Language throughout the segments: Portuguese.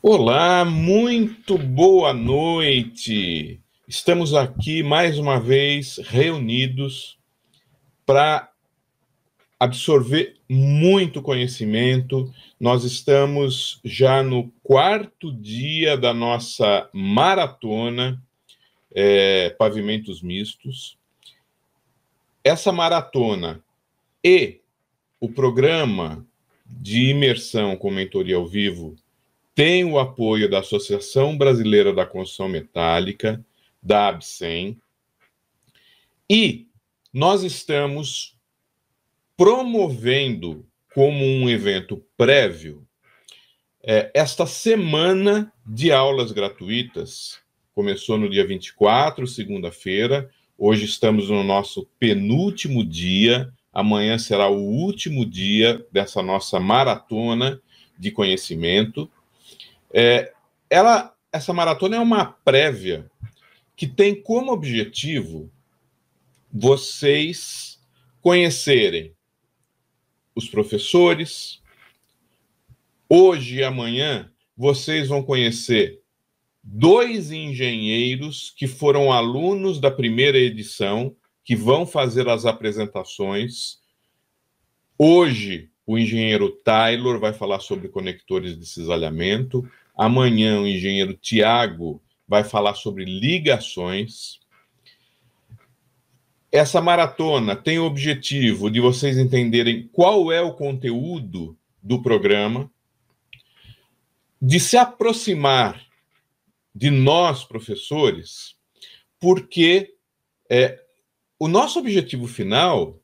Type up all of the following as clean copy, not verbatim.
Olá, muito boa noite. Estamos aqui mais uma vez reunidos para absorver muito conhecimento. Nós estamos já no quarto dia da nossa maratona Pavimentos Mistos. Essa maratona e o programa de imersão com mentoria ao vivo tem o apoio da Associação Brasileira da Construção Metálica, da ABSEM, e nós estamos promovendo como um evento prévio esta semana de aulas gratuitas. Começou no dia 24, segunda-feira, hoje estamos no nosso penúltimo dia, amanhã será o último dia dessa nossa maratona de conhecimento. Essa maratona é uma prévia que tem como objetivo vocês conhecerem os professores. Hoje e amanhã vocês vão conhecer 2 engenheiros que foram alunos da primeira edição, que vão fazer as apresentações. Hoje, o engenheiro Taylor vai falar sobre conectores de cisalhamento. Amanhã, o engenheiro Tiago vai falar sobre ligações. Essa maratona tem o objetivo de vocês entenderem qual é o conteúdo do programa, de se aproximar de nós, professores, porque o nosso objetivo final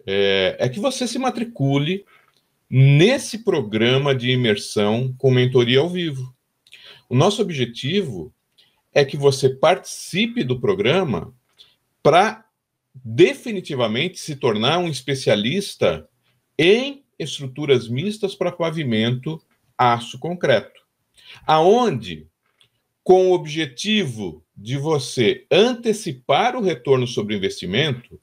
é que você se matricule nesse programa de imersão com mentoria ao vivo. O nosso objetivo é que você participe do programa para definitivamente se tornar um especialista em estruturas mistas para pavimento aço concreto, aonde, com o objetivo de você antecipar o retorno sobre investimento,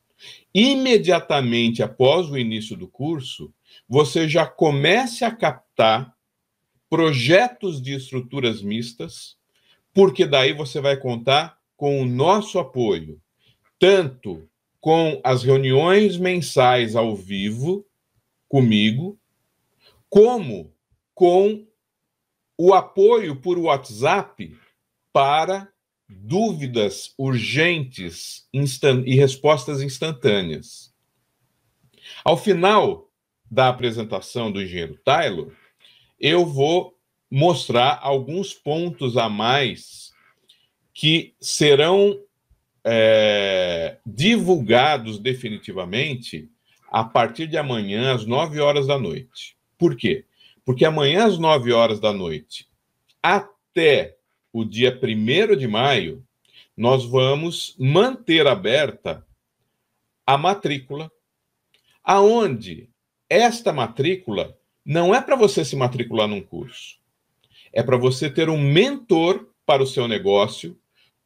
imediatamente após o início do curso, você já comece a captar projetos de estruturas mistas, porque daí você vai contar com o nosso apoio, tanto com as reuniões mensais ao vivo comigo, como com o apoio por WhatsApp para dúvidas urgentes e respostas instantâneas. Ao final da apresentação do engenheiro Taylor, eu vou mostrar alguns pontos a mais que serão divulgados definitivamente a partir de amanhã, às 9 horas da noite. Por quê? Porque amanhã, às 9 horas da noite, até o dia 1º de maio, nós vamos manter aberta a matrícula, aonde esta matrícula não é para você se matricular num curso, é para você ter um mentor para o seu negócio,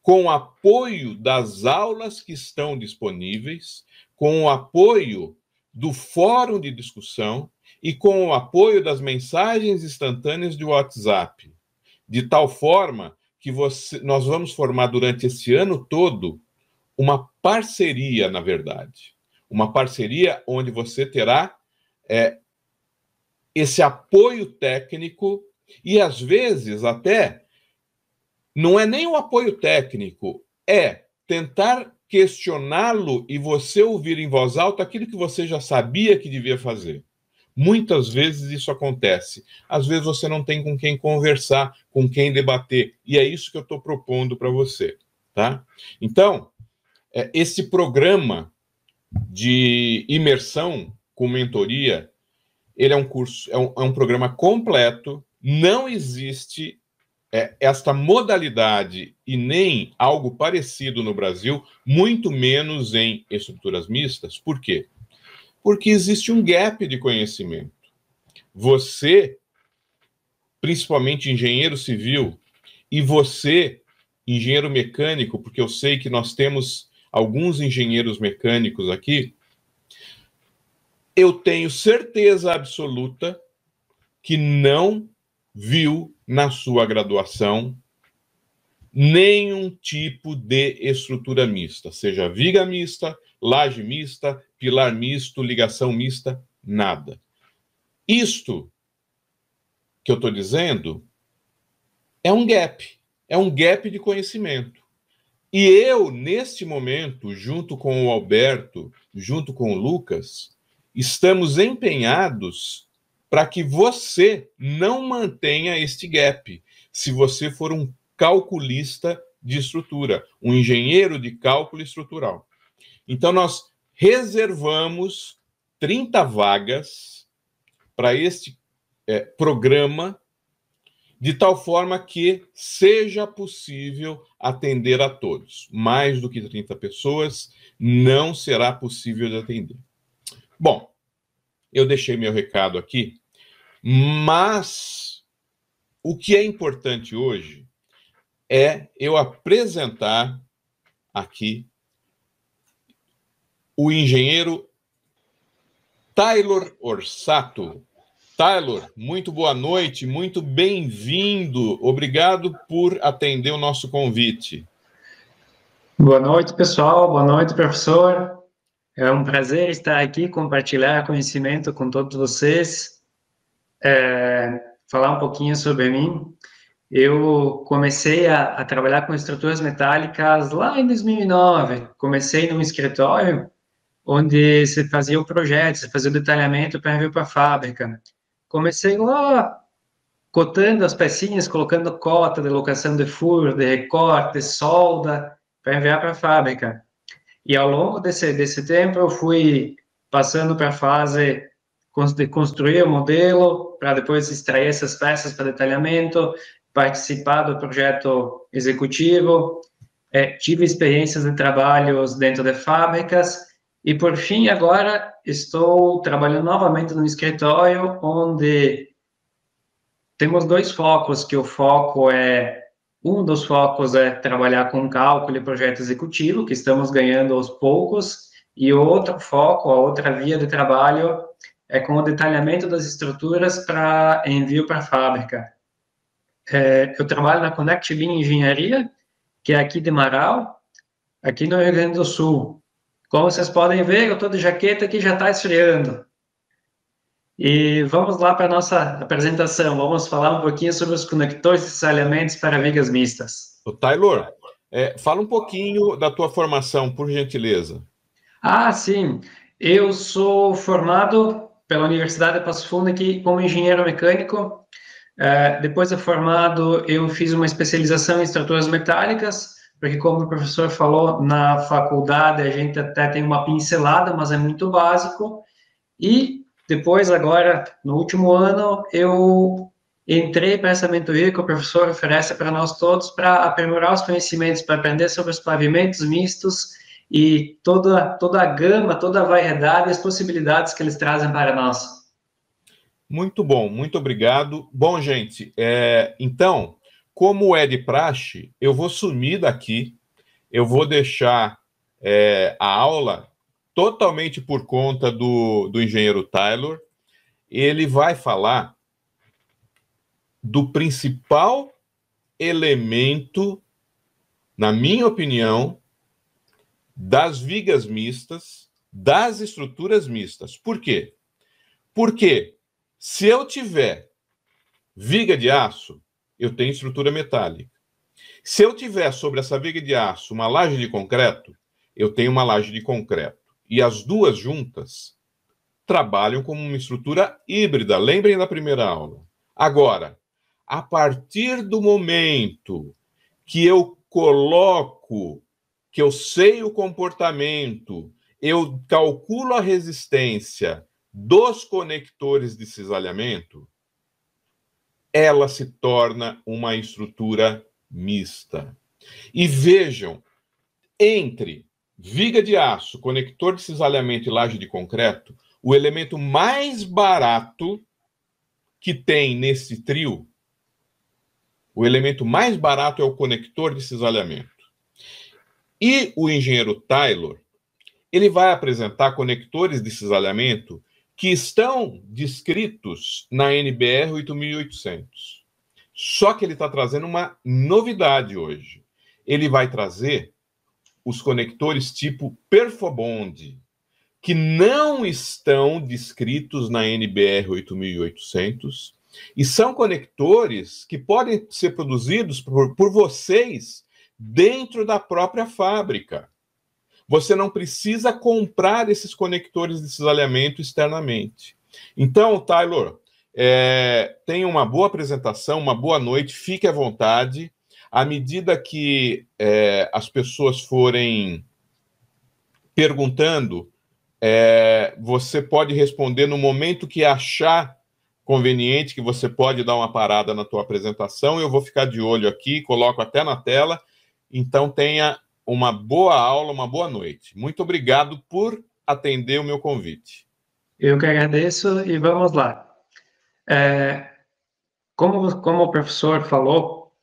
com o apoio das aulas que estão disponíveis, com o apoio do fórum de discussão e com o apoio das mensagens instantâneas de WhatsApp, de tal forma que nós vamos formar durante esse ano todo uma parceria, na verdade. Uma parceria onde você terá esse apoio técnico e, às vezes, até não é nem o apoio técnico, é tentar questioná-lo e você ouvir em voz alta aquilo que você já sabia que devia fazer. Muitas vezes isso acontece. Às vezes você não tem com quem conversar, com quem debater. E é isso que eu estou propondo para você. Tá? Então, esse programa de imersão com mentoria, ele é um curso, é um programa completo. Não existe esta modalidade e nem algo parecido no Brasil, muito menos em estruturas mistas. Por quê? Porque existe um gap de conhecimento. Você, principalmente engenheiro civil, e você, engenheiro mecânico, porque eu sei que nós temos alguns engenheiros mecânicos aqui, eu tenho certeza absoluta que não viu na sua graduação nenhum tipo de estrutura mista, seja viga mista, laje mista, pilar misto, ligação mista, nada. Isto que eu estou dizendo é um gap de conhecimento. E eu, neste momento, junto com o Alberto, junto com o Lucas, estamos empenhados para que você não mantenha este gap, se você for um calculista de estrutura, um engenheiro de cálculo estrutural. Então, nós reservamos 30 vagas para este programa, de tal forma que seja possível atender a todos. Mais do que 30 pessoas não será possível de atender. Bom, eu deixei meu recado aqui, mas o que é importante hoje é eu apresentar aqui o engenheiro Taylor Orsato. Taylor, muito boa noite, muito bem-vindo. Obrigado por atender o nosso convite. Boa noite, pessoal. Boa noite, professor. É um prazer estar aqui, compartilhar conhecimento com todos vocês, falar um pouquinho sobre mim. Eu comecei a trabalhar com estruturas metálicas lá em 2009. Comecei num escritório onde se fazia o projeto, se fazia o detalhamento para enviar para a fábrica. Comecei lá cotando as pecinhas, colocando cota de locação de furo, de recorte, de solda, para enviar para a fábrica. E ao longo desse tempo eu fui passando para a fase de construir o modelo, para depois extrair essas peças para detalhamento, participar do projeto executivo, tive experiências de trabalhos dentro de fábricas, e por fim agora estou trabalhando novamente no escritório, onde temos dois focos, que um dos focos é trabalhar com cálculo e projeto executivo, que estamos ganhando aos poucos, e o outro foco, a outra via de trabalho, é com o detalhamento das estruturas para envio para a fábrica. Eu trabalho na Connect Lean Engenharia, que é aqui de Marau, aqui no Rio Grande do Sul. Como vocês podem ver, eu estou de jaqueta que já está esfriando. E vamos lá para a nossa apresentação. Vamos falar um pouquinho sobre os conectores e desalhamentos para vigas mistas. O Taylor, fala um pouquinho da tua formação, por gentileza. Ah, sim. Eu sou formado pela Universidade de Passo Fundo aqui como engenheiro mecânico. Depois de formado, eu fiz uma especialização em estruturas metálicas, porque como o professor falou, na faculdade a gente até tem uma pincelada, mas é muito básico. E depois, agora, no último ano, eu entrei para essa mentoria que o professor oferece para nós todos, para aprimorar os conhecimentos, para aprender sobre os pavimentos mistos e toda a gama, toda a variedade e as possibilidades que eles trazem para nós. Muito bom, muito obrigado. Bom, gente, então, como é de praxe, eu vou sumir daqui, eu vou deixar a aula totalmente por conta do engenheiro Taylor. Ele vai falar do principal elemento, na minha opinião, das vigas mistas, das estruturas mistas. Por quê? Porque se eu tiver viga de aço, eu tenho estrutura metálica. Se eu tiver sobre essa viga de aço uma laje de concreto, eu tenho uma laje de concreto. E as duas juntas trabalham como uma estrutura híbrida. Lembrem da primeira aula. Agora, a partir do momento que eu coloco, que eu sei o comportamento, eu calculo a resistência dos conectores de cisalhamento, ela se torna uma estrutura mista. E vejam, entre viga de aço, conector de cisalhamento e laje de concreto, o elemento mais barato que tem nesse trio, o elemento mais barato é o conector de cisalhamento. E o engenheiro Taylor, ele vai apresentar conectores de cisalhamento que estão descritos na NBR 8800. Só que ele está trazendo uma novidade hoje. Ele vai trazer os conectores tipo Perfobond, que não estão descritos na NBR 8800, e são conectores que podem ser produzidos por vocês dentro da própria fábrica. Você não precisa comprar esses conectores de cisalhamento externamente. Então, Taylor, tenha uma boa apresentação, uma boa noite, fique à vontade. À medida que as pessoas forem perguntando, você pode responder no momento que achar conveniente, que você pode dar uma parada na tua apresentação. Eu vou ficar de olho aqui, coloco até na tela. Então, tenha uma boa aula, uma boa noite. Muito obrigado por atender o meu convite. Eu que agradeço e vamos lá. Como o professor falou,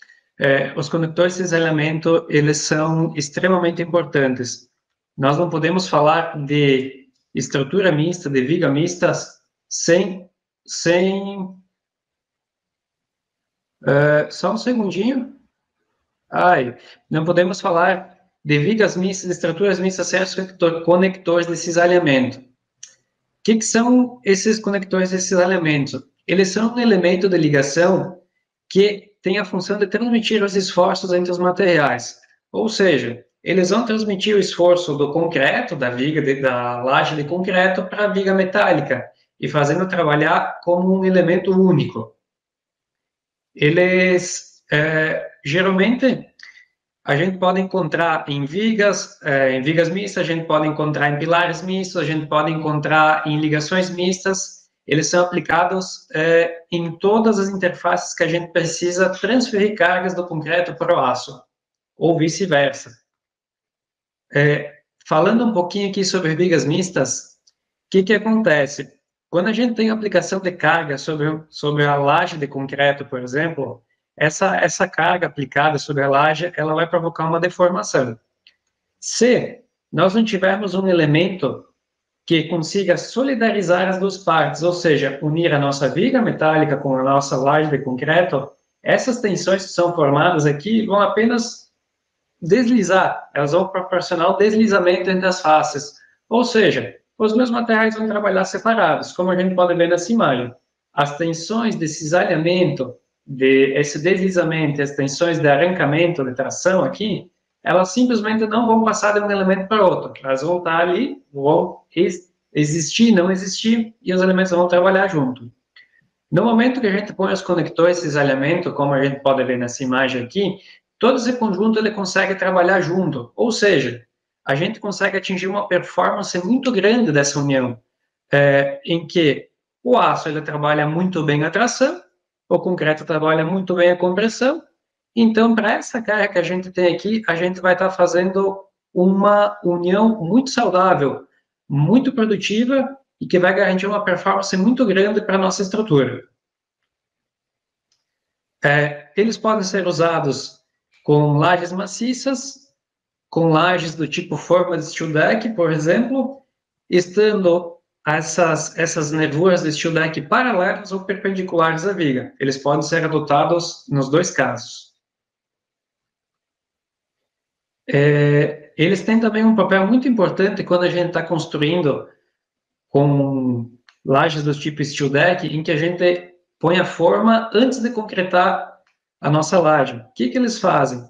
os conectores de cisalhamento, eles são extremamente importantes. Nós não podemos falar de estrutura mista, de viga mistas, só um segundinho. Não podemos falar de vigas mistas, de estruturas mistas sem os conectores de cisalhamento. O que são esses conectores de cisalhamento? Eles são um elemento de ligação que tem a função de transmitir os esforços entre os materiais. Ou seja, eles vão transmitir o esforço do concreto, da viga, da laje de concreto, para a viga metálica, e fazendo trabalhar como um elemento único. Eles, geralmente, a gente pode encontrar em vigas mistas, a gente pode encontrar em pilares mistos, a gente pode encontrar em ligações mistas. Eles são aplicados em todas as interfaces que a gente precisa transferir cargas do concreto para o aço, ou vice-versa. Falando um pouquinho aqui sobre vigas mistas, o que acontece? Quando a gente tem aplicação de carga sobre a laje de concreto, por exemplo, essa carga aplicada sobre a laje, ela vai provocar uma deformação. Se nós não tivermos um elemento que consiga solidarizar as duas partes, ou seja, unir a nossa viga metálica com a nossa laje de concreto, essas tensões que são formadas aqui vão apenas deslizar, elas vão proporcionar um deslizamento entre as faces, ou seja, os meus materiais vão trabalhar separados, como a gente pode ver nessa imagem. As tensões de cisalhamento, esse deslizamento, as tensões de arrancamento, de tração aqui, elas simplesmente não vão passar de um elemento para outro. Elas vão estar ali, vão existir, não existir, e os elementos vão trabalhar junto. No momento que a gente põe os conectores de cisalhamento, como a gente pode ver nessa imagem aqui, todo esse conjunto ele consegue trabalhar junto. Ou seja, a gente consegue atingir uma performance muito grande dessa união, em que o aço ele trabalha muito bem a tração, o concreto trabalha muito bem a compressão. Então, para essa carga que a gente tem aqui, a gente vai estar fazendo uma união muito saudável, muito produtiva e que vai garantir uma performance muito grande para a nossa estrutura. Eles podem ser usados com lajes maciças, com lajes do tipo forma de steel deck, por exemplo, estando essas nervuras de steel deck paralelas ou perpendiculares à viga. Eles podem ser adotados nos dois casos. Eles têm também um papel muito importante quando a gente está construindo com lajes do tipo steel deck, em que a gente põe a forma antes de concretar a nossa laje. O que eles fazem?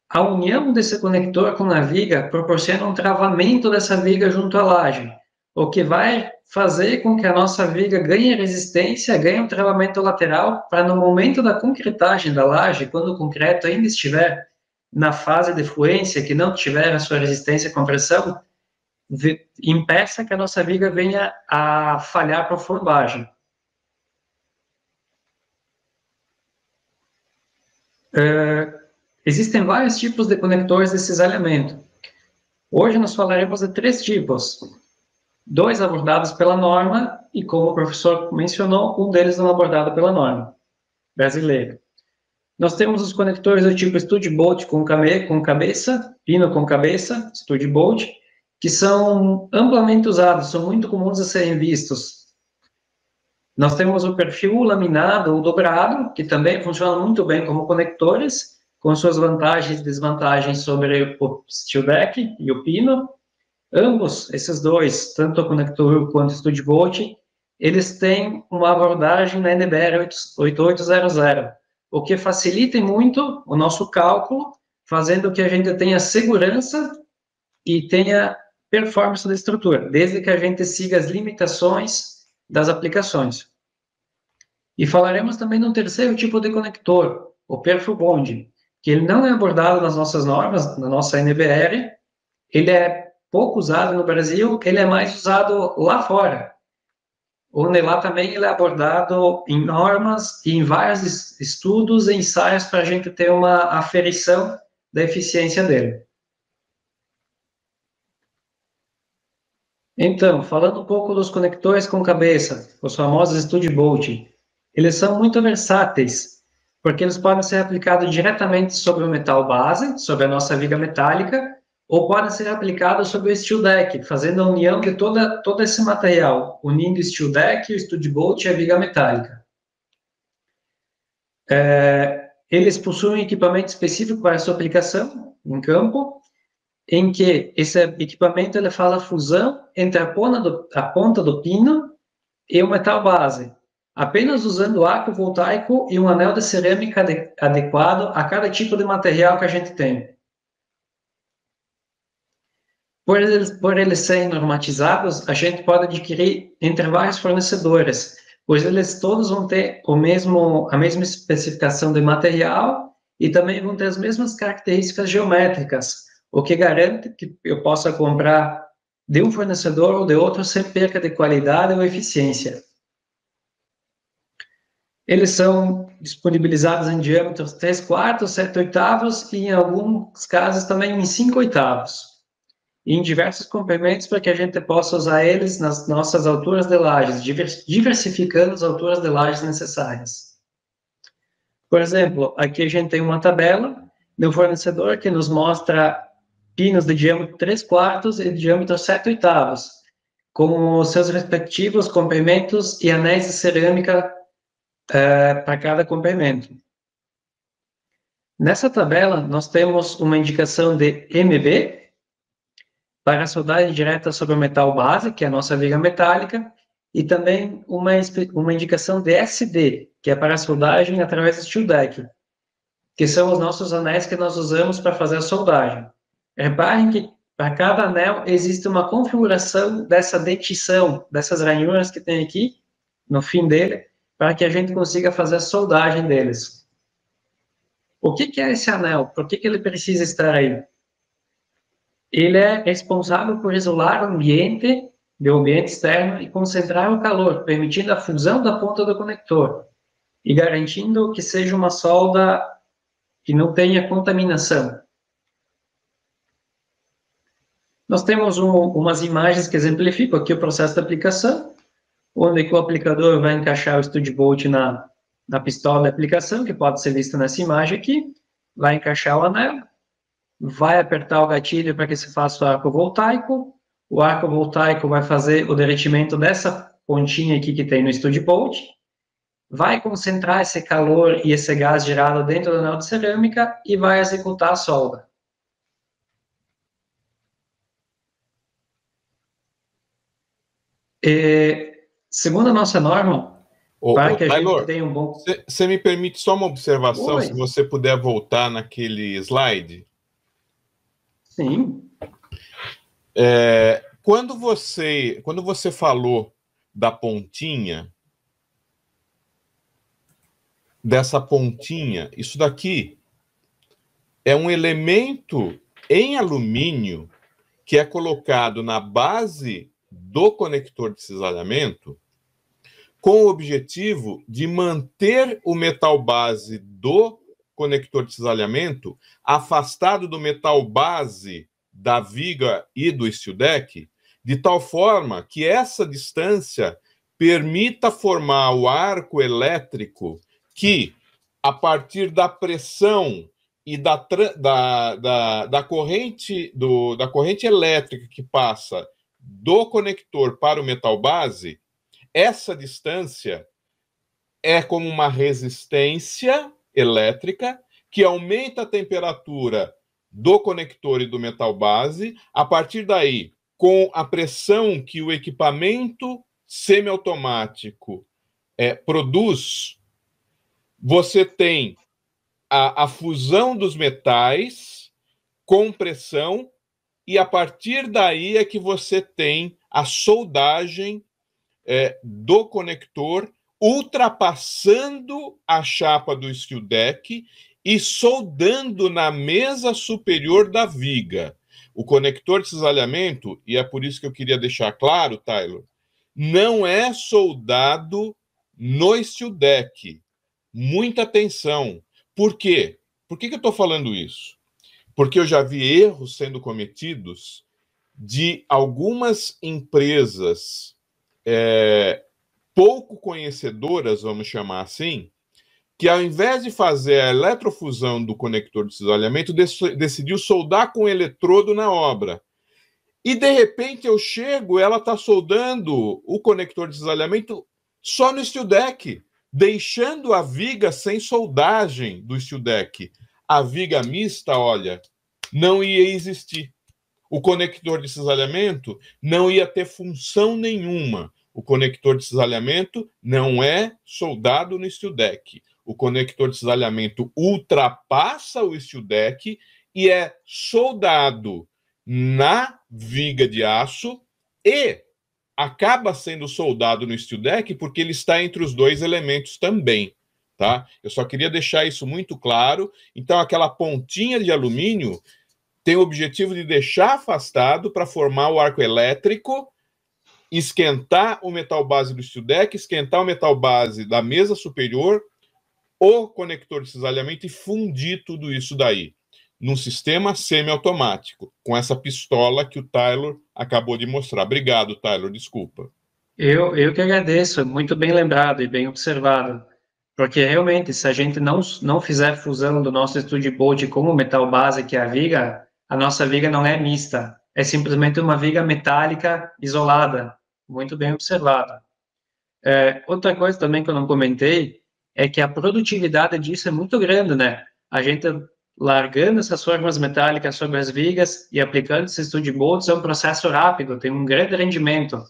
A união desse conector com a viga proporciona um travamento dessa viga junto à laje, o que vai fazer com que a nossa viga ganhe resistência, ganhe um travamento lateral, para no momento da concretagem da laje, quando o concreto ainda estiver na fase de fluência, que não tiver a sua resistência à compressão, impeça que a nossa viga venha a falhar por formagem. Existem vários tipos de conectores de cisalhamento. Hoje nós falaremos de 3 tipos. 2 abordados pela norma e, como o professor mencionou, um deles não abordado pela norma brasileira. Nós temos os conectores do tipo stud bolt com cabeça, pino com cabeça, stud bolt, que são amplamente usados, são muito comuns a serem vistos. Nós temos o perfil laminado ou dobrado, que também funciona muito bem como conectores, com suas vantagens e desvantagens sobre o Steel Deck e o pino. Ambos, esses dois, tanto o conector quanto o StudBolt, eles têm uma abordagem na NBR 8800, o que facilita muito o nosso cálculo, fazendo que a gente tenha segurança e tenha performance da estrutura, desde que a gente siga as limitações das aplicações. E falaremos também de um terceiro tipo de conector, o perfil bond, que ele não é abordado nas nossas normas, na nossa NBR, ele é pouco usado no Brasil, ele é mais usado lá fora, onde lá também ele é abordado em normas e em vários estudos e ensaios para a gente ter uma aferição da eficiência dele. Então, falando um pouco dos conectores com cabeça, os famosos StudBolt, eles são muito versáteis, porque eles podem ser aplicados diretamente sobre o metal base, sobre a nossa viga metálica, ou podem ser aplicados sobre o Steel Deck, fazendo a união de todo esse material, unindo o Steel Deck, o StudBolt e a viga metálica. Eles possuem um equipamento específico para a sua aplicação em campo, em que esse equipamento ele faz a fusão entre a ponta do pino e o metal base, apenas usando arco voltaico e um anel de cerâmica adequado a cada tipo de material que a gente tem. Por eles serem normatizados, a gente pode adquirir entre vários fornecedores, pois eles todos vão ter a mesma especificação de material e também vão ter as mesmas características geométricas, o que garante que eu possa comprar de um fornecedor ou de outro sem perca de qualidade ou eficiência. Eles são disponibilizados em diâmetros 3/4, 7/8 e, em alguns casos, também em 5/8. E em diversos comprimentos para que a gente possa usar eles nas nossas alturas de lajes, diversificando as alturas de lajes necessárias. Por exemplo, aqui a gente tem uma tabela de um fornecedor que nos mostra pinos de diâmetro 3/4 e de diâmetro 7/8, com os seus respectivos comprimentos e anéis de cerâmica para cada comprimento. Nessa tabela, nós temos uma indicação de MB, para a soldagem direta sobre o metal base, que é a nossa viga metálica, e também uma indicação de SD, que é para a soldagem através do Steel Deck, que são os nossos anéis que nós usamos para fazer a soldagem. Reparem que para cada anel existe uma configuração dessa dentição, dessas ranhuras que tem aqui, no fim dele, para que a gente consiga fazer a soldagem deles. O que é esse anel? Por que ele precisa estar aí? Ele é responsável por isolar o ambiente externo e concentrar o calor, permitindo a fusão da ponta do conector e garantindo que seja uma solda que não tenha contaminação. Nós temos umas imagens que exemplificam aqui o processo de aplicação, onde o aplicador vai encaixar o StudBolt na pistola de aplicação, que pode ser vista nessa imagem aqui, vai encaixar o anel, vai apertar o gatilho para que se faça o arco voltaico vai fazer o derretimento dessa pontinha aqui que tem no StudBolt, vai concentrar esse calor e esse gás gerado dentro do anel de cerâmica e vai executar a solda. Segundo a nossa norma, para que a gente tenha um bom... Você me permite só uma observação, Oi. se você puder voltar naquele slide? Sim. Quando você falou da pontinha, dessa pontinha, isso daqui é um elemento em alumínio que é colocado na base do conector de cisalhamento com o objetivo de manter o metal base do conector de cisalhamento afastado do metal base da viga e do Steel Deck, de tal forma que essa distância permita formar o arco elétrico que, a partir da pressão e da corrente elétrica que passa do conector para o metal base, essa distância é como uma resistência elétrica que aumenta a temperatura do conector e do metal base. A partir daí, com a pressão que o equipamento semiautomático produz, você tem a fusão dos metais com pressão, e a partir daí é que você tem a soldagem do conector, ultrapassando a chapa do steel deck e soldando na mesa superior da viga. O conector de cisalhamento, e é por isso que eu queria deixar claro, Taylor, não é soldado no steel deck. Muita atenção. Por quê? Por que eu estou falando isso? Porque eu já vi erros sendo cometidos de algumas empresas pouco conhecedoras, vamos chamar assim, que ao invés de fazer a eletrofusão do conector de cisalhamento, decidiu soldar com eletrodo na obra. E, de repente, eu chego, ela está soldando o conector de cisalhamento só no steel deck, deixando a viga sem soldagem do steel deck. A viga mista, olha, não ia existir. O conector de cisalhamento não ia ter função nenhuma. O conector de cisalhamento não é soldado no steel deck. O conector de cisalhamento ultrapassa o steel deck e é soldado na viga de aço e acaba sendo soldado no steel deck porque ele está entre os dois elementos também, tá? Eu só queria deixar isso muito claro. Então, aquela pontinha de alumínio tem o objetivo de deixar afastado para formar o arco elétrico, esquentar o metal base do steel deck, esquentar o metal base da mesa superior, o conector de cisalhamento e fundir tudo isso daí num sistema semiautomático, com essa pistola que o Taylor acabou de mostrar. Obrigado, Taylor, desculpa. Eu que agradeço, muito bem lembrado e bem observado, porque realmente, se a gente não fizer fusão do nosso Studio Bolt com o metal base, que é a viga, a nossa viga não é mista, é simplesmente uma viga metálica isolada, muito bem observado. Outra coisa também que eu não comentei é que a produtividade disso é muito grande, né? A gente largando essas formas metálicas sobre as vigas e aplicando esses Studio Bolts é um processo rápido, tem um grande rendimento.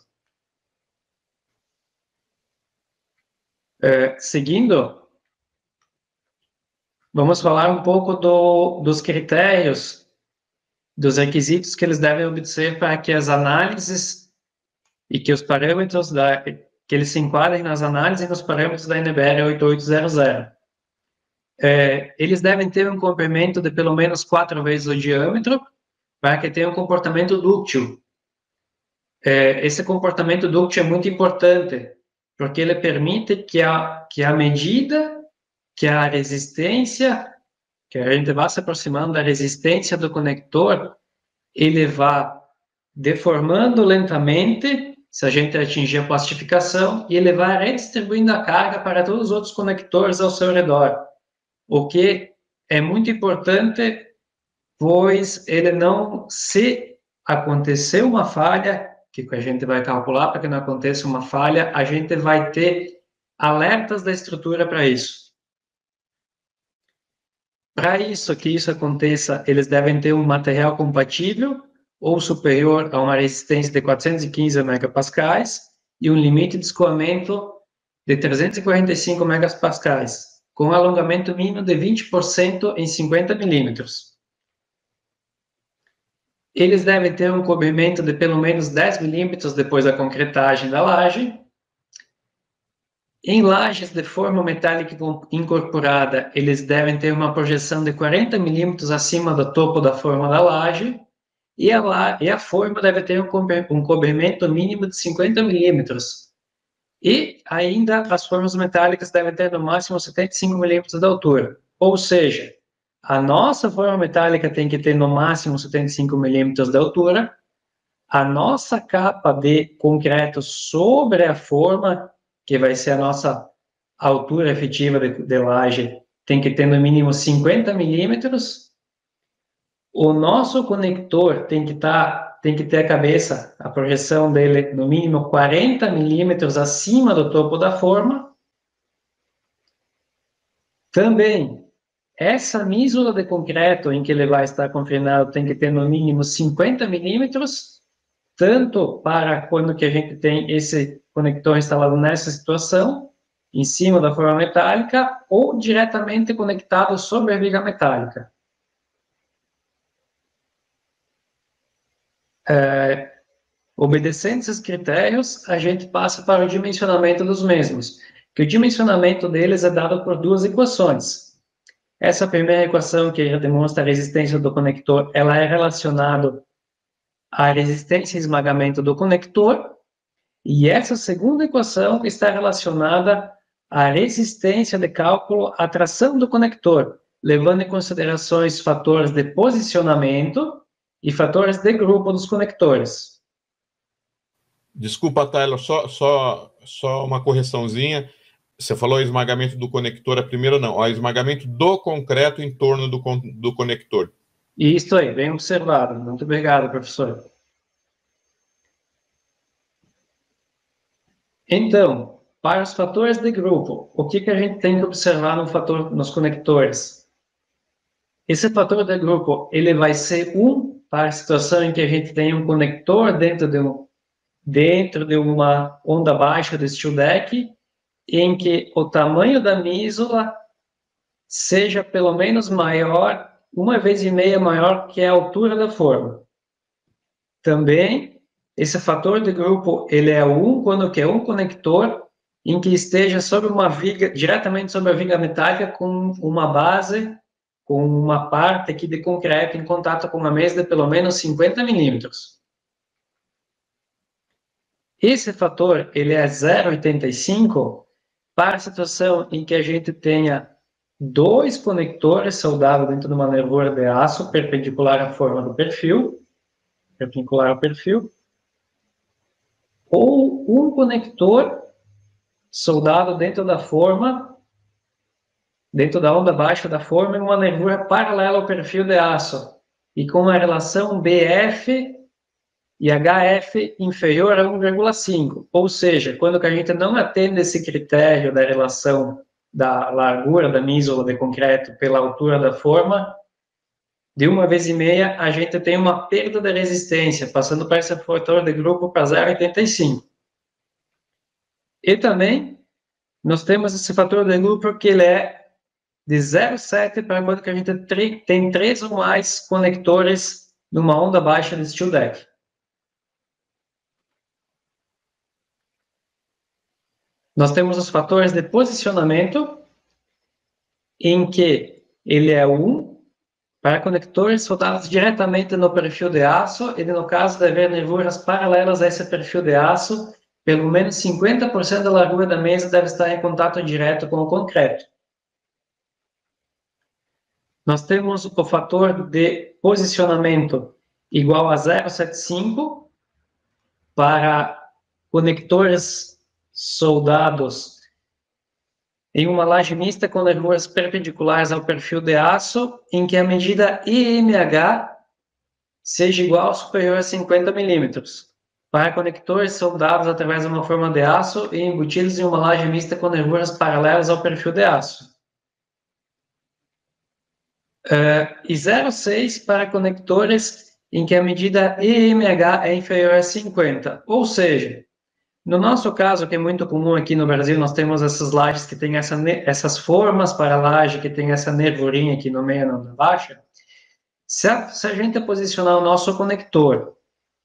Seguindo, vamos falar um pouco dos critérios, dos requisitos que eles devem obedecer para que as análises e que os parâmetros que eles se enquadrem nas análises e nos parâmetros da NBR 8800. Eles devem ter um comprimento de pelo menos 4 vezes o diâmetro para que tenha um comportamento dúctil. Esse comportamento dúctil é muito importante, porque ele permite que a medida, que a resistência, que a gente vá se aproximando da resistência do conector, ele vá deformando lentamente, se a gente atingir a plastificação, e ele vai redistribuindo a carga para todos os outros conectores ao seu redor. O que é muito importante, pois ele não, se acontecer uma falha, que a gente vai calcular para que não aconteça uma falha, a gente vai ter alertas da estrutura para isso. Para isso, que isso aconteça, eles devem ter um material compatível ou superior a uma resistência de 415 megapascais e um limite de escoamento de 345 megapascais, com alongamento mínimo de 20% em 50 milímetros. Eles devem ter um cobrimento de pelo menos 10 milímetros depois da concretagem da laje. Em lajes de forma metálica incorporada, eles devem ter uma projeção de 40 milímetros acima do topo da forma da laje. E a forma deve ter um cobrimento mínimo de 50 milímetros. E ainda as formas metálicas devem ter no máximo 75 milímetros de altura. Ou seja, a nossa forma metálica tem que ter no máximo 75 milímetros de altura. A nossa capa de concreto sobre a forma, que vai ser a nossa altura efetiva de laje, tem que ter no mínimo 50 milímetros. O nosso conector tem que estar tem que ter a cabeça, a projeção dele no mínimo 40 milímetros acima do topo da forma. Também, essa mísula de concreto em que ele vai estar confinado tem que ter no mínimo 50 milímetros, tanto para quando que a gente tem esse conector instalado nessa situação, em cima da forma metálica, ou diretamente conectado sobre a viga metálica. Obedecendo esses critérios, a gente passa para o dimensionamento dos mesmos, que o dimensionamento deles é dado por duas equações. Essa primeira equação, que demonstra a resistência do conector, ela é relacionada à resistência e esmagamento do conector, e essa segunda equação está relacionada à resistência de cálculo à tração do conector, levando em consideração fatores de posicionamento e fatores de grupo dos conectores. Desculpa, Tyler, só uma correçãozinha. Você falou esmagamento do conector, a primeira não. O esmagamento do concreto em torno do conector. Isso aí, bem observado. Muito obrigado, professor. Então, para os fatores de grupo, o que a gente tem que observar nos conectores? Esse fator de grupo, ele vai ser para a situação em que a gente tem um conector dentro de uma onda baixa do steel deck, em que o tamanho da mísula seja pelo menos maior, 1,5 vezes maior que a altura da forma. Também, esse fator de grupo, ele é 1 quando que é um conector em que esteja sobre uma viga, diretamente sobre a viga metálica, com uma base, com uma parte aqui de concreto em contato com uma mesa de pelo menos 50 milímetros. Esse fator, ele é 0,85 para a situação em que a gente tenha 2 conectores soldados dentro de uma nervura de aço perpendicular à forma do perfil, perpendicular ao perfil, ou um conector soldado dentro da forma, dentro da onda baixa da forma, em uma nervura paralela ao perfil de aço, e com uma relação BF e HF inferior a 1,5. Ou seja, quando a gente não atende esse critério da relação da largura da mísula de concreto pela altura da forma, de 1,5 vezes, a gente tem uma perda de resistência, passando para esse fator de grupo para 0,85. E também, nós temos esse fator de grupo que ele é de 0,7 para quando que a gente tem 3 ou mais conectores numa onda baixa de steel deck. Nós temos os fatores de posicionamento, em que ele é 1 para conectores soldados diretamente no perfil de aço, e no caso de haver nervuras paralelas a esse perfil de aço, pelo menos 50% da largura da mesa deve estar em contato direto com o concreto. Nós temos o fator de posicionamento igual a 0,75 para conectores soldados em uma laje mista com nervuras perpendiculares ao perfil de aço, em que a medida IMH seja igual ou superior a 50 milímetros, para conectores soldados através de uma forma de aço e embutidos em uma laje mista com nervuras paralelas ao perfil de aço. E 0,6 para conectores em que a medida IMH é inferior a 50, ou seja, no nosso caso, que é muito comum aqui no Brasil, nós temos essas lajes que têm essas formas para laje, que tem essa nervurinha aqui no meio, na onda baixa. Se a gente posicionar o nosso conector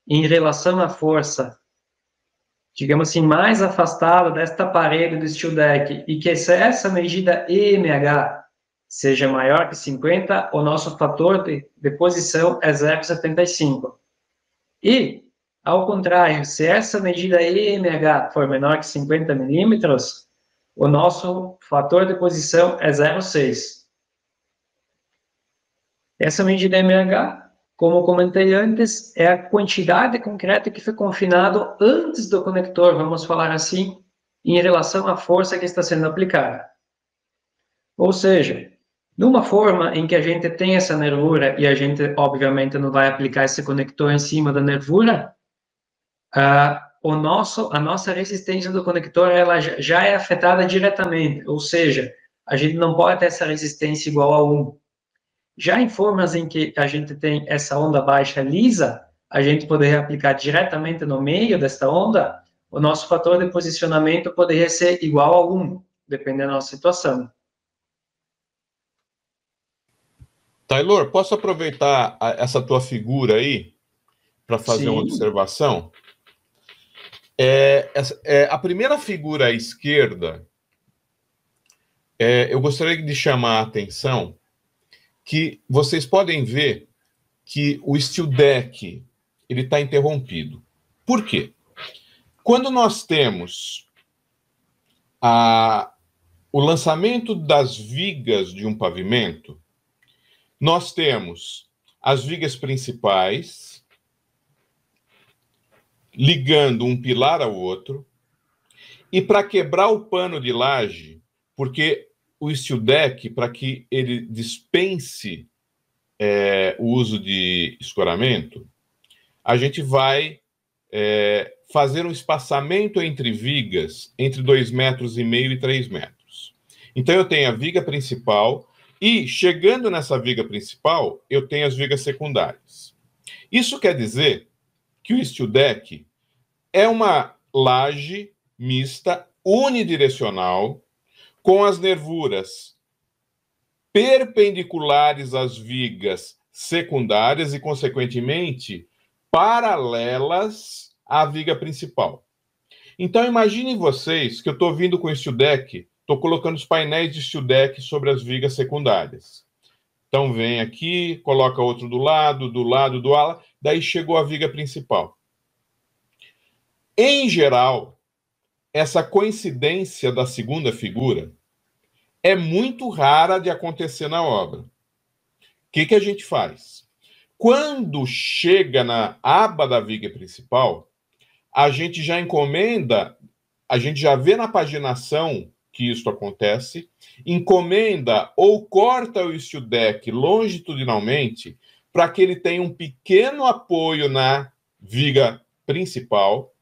em relação à força, digamos assim, mais afastado desta parede do steel deck, e que essa medida EMH seja maior que 50, o nosso fator de posição é 0,75. E ao contrário, se essa medida EMH for menor que 50 milímetros, o nosso fator de posição é 0,6. Essa medida EMH, como comentei antes, é a quantidade de concreto que foi confinado antes do conector, vamos falar assim, em relação à força que está sendo aplicada. Ou seja, Numa forma em que a gente tem essa nervura e a gente, obviamente, não vai aplicar esse conector em cima da nervura, a nossa resistência do conector ela já é afetada diretamente, ou seja, a gente não pode ter essa resistência igual a 1. Já em formas em que a gente tem essa onda baixa lisa, a gente poderia aplicar diretamente no meio desta onda, o nosso fator de posicionamento poderia ser igual a 1, dependendo da nossa situação. Taylor, posso aproveitar essa tua figura aí para fazer uma Sim. observação? A primeira figura à esquerda, eu gostaria de chamar a atenção que vocês podem ver que o steel deck ele está interrompido. Por quê? Quando nós temos o lançamento das vigas de um pavimento, nós temos as vigas principais ligando um pilar ao outro, e para quebrar o pano de laje, porque o steel deck, para que ele dispense o uso de escoramento, a gente vai fazer um espaçamento entre vigas entre 2,5 metros e 3 metros. Então eu tenho a viga principal e, chegando nessa viga principal, eu tenho as vigas secundárias. Isso quer dizer que o steel deck é uma laje mista unidirecional com as nervuras perpendiculares às vigas secundárias e, consequentemente, paralelas à viga principal. Então, imaginem vocês que eu estou vindo com o steel deck, estou colocando os painéis de steel deck sobre as vigas secundárias. Então, vem aqui, coloca outro do lado, daí chegou a viga principal. Em geral, essa coincidência da segunda figura é muito rara de acontecer na obra. O que a gente faz? Quando chega na aba da viga principal, a gente já encomenda, a gente já vê na paginação que isso acontece, encomenda ou corta o steel deck longitudinalmente para que ele tenha um pequeno apoio na viga principal.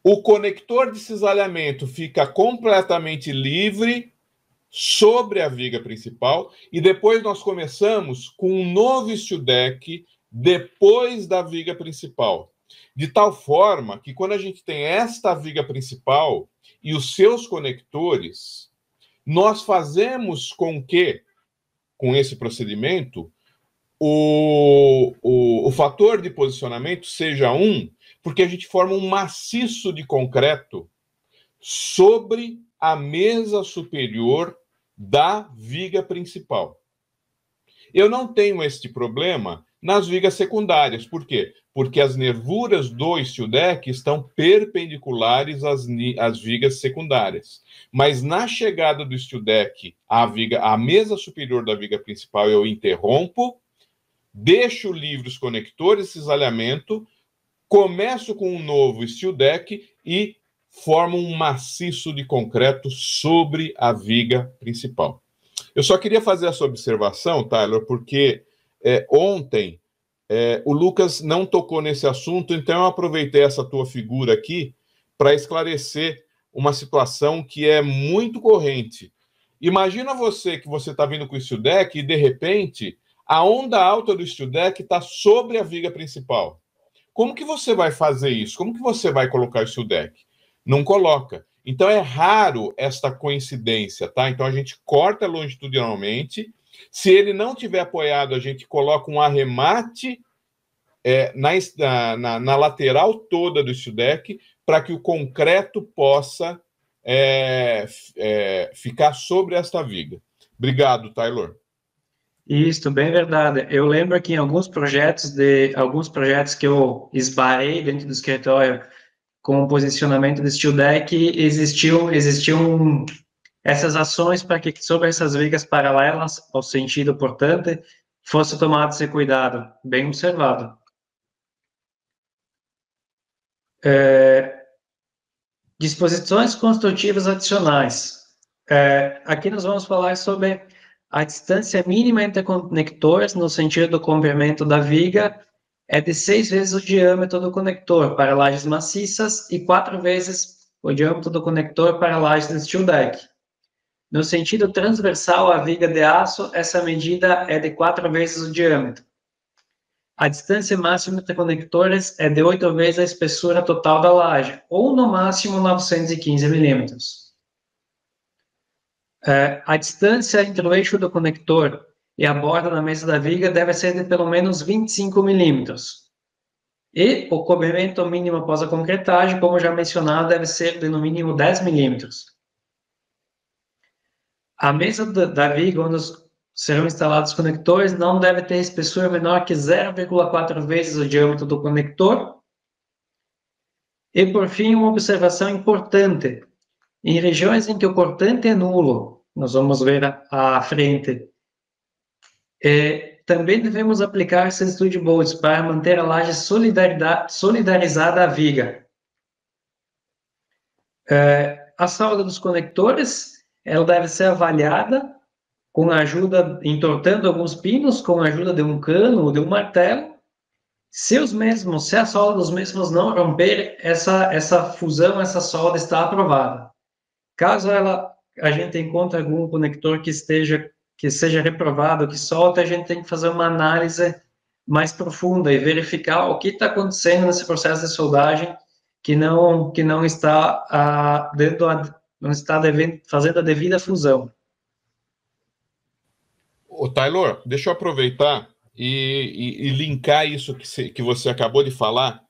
O conector de cisalhamento fica completamente livre sobre a viga principal e depois nós começamos com um novo steel deck depois da viga principal. De tal forma que quando a gente tem esta viga principal e os seus conectores, nós fazemos com que, com esse procedimento, o fator de posicionamento seja 1, porque a gente forma um maciço de concreto sobre a mesa superior da viga principal. Eu não tenho este problema nas vigas secundárias. Por quê? Porque as nervuras do steel deck estão perpendiculares às vigas secundárias. Mas na chegada do steel deck à mesa superior da viga principal, eu interrompo, deixo livre os conectores de cisalhamento, começo com um novo steel deck e formo um maciço de concreto sobre a viga principal. Eu só queria fazer essa observação, Tyler, porque ontem o Lucas não tocou nesse assunto, então eu aproveitei essa tua figura aqui para esclarecer uma situação que é muito corrente. Imagina você que você está vindo com o steel deck e, de repente, a onda alta do steel deck está sobre a viga principal. Como que você vai fazer isso? Como que você vai colocar o steel deck? Não coloca. Então é raro esta coincidência, tá? Então a gente corta longitudinalmente. Se ele não tiver apoiado, a gente coloca um arremate na lateral toda do steel deck para que o concreto possa ficar sobre esta viga. Obrigado, Taylor. Isso, bem verdade. Eu lembro que em alguns projetos que eu esbarrei dentro do escritório com o posicionamento do steel deck, existiam essas ações para que sobre essas vigas paralelas ao sentido portante fosse tomado esse cuidado. Bem observado. Disposições construtivas adicionais. Aqui nós vamos falar sobre a distância mínima entre conectores, no sentido do comprimento da viga, é de 6 vezes o diâmetro do conector para lajes maciças e 4 vezes o diâmetro do conector para lajes de steel deck. No sentido transversal à viga de aço, essa medida é de 4 vezes o diâmetro. A distância máxima entre conectores é de 8 vezes a espessura total da laje, ou no máximo 915 milímetros. A distância entre o eixo do conector e a borda da mesa da viga deve ser de pelo menos 25 milímetros. E o cobrimento mínimo após a concretagem, como já mencionado, deve ser de no mínimo 10 milímetros. A mesa da viga, onde serão instalados os conectores, não deve ter espessura menor que 0,4 vezes o diâmetro do conector. E, por fim, uma observação importante. Em regiões em que o cortante é nulo, nós vamos ver à frente, também devemos aplicar esses stud bolts para manter a laje solidarizada à viga. A solda dos conectores, ela deve ser avaliada com a ajuda, entortando alguns pinos, com a ajuda de um cano ou de um martelo. Se a solda dos mesmos não romper, essa fusão, essa solda está aprovada. Caso a gente encontre algum conector que seja reprovado, que solta, a gente tem que fazer uma análise mais profunda e verificar o que está acontecendo nesse processo de soldagem que não está fazendo a devida fusão. Ô, Taylor, deixa eu aproveitar e linkar isso que você acabou de falar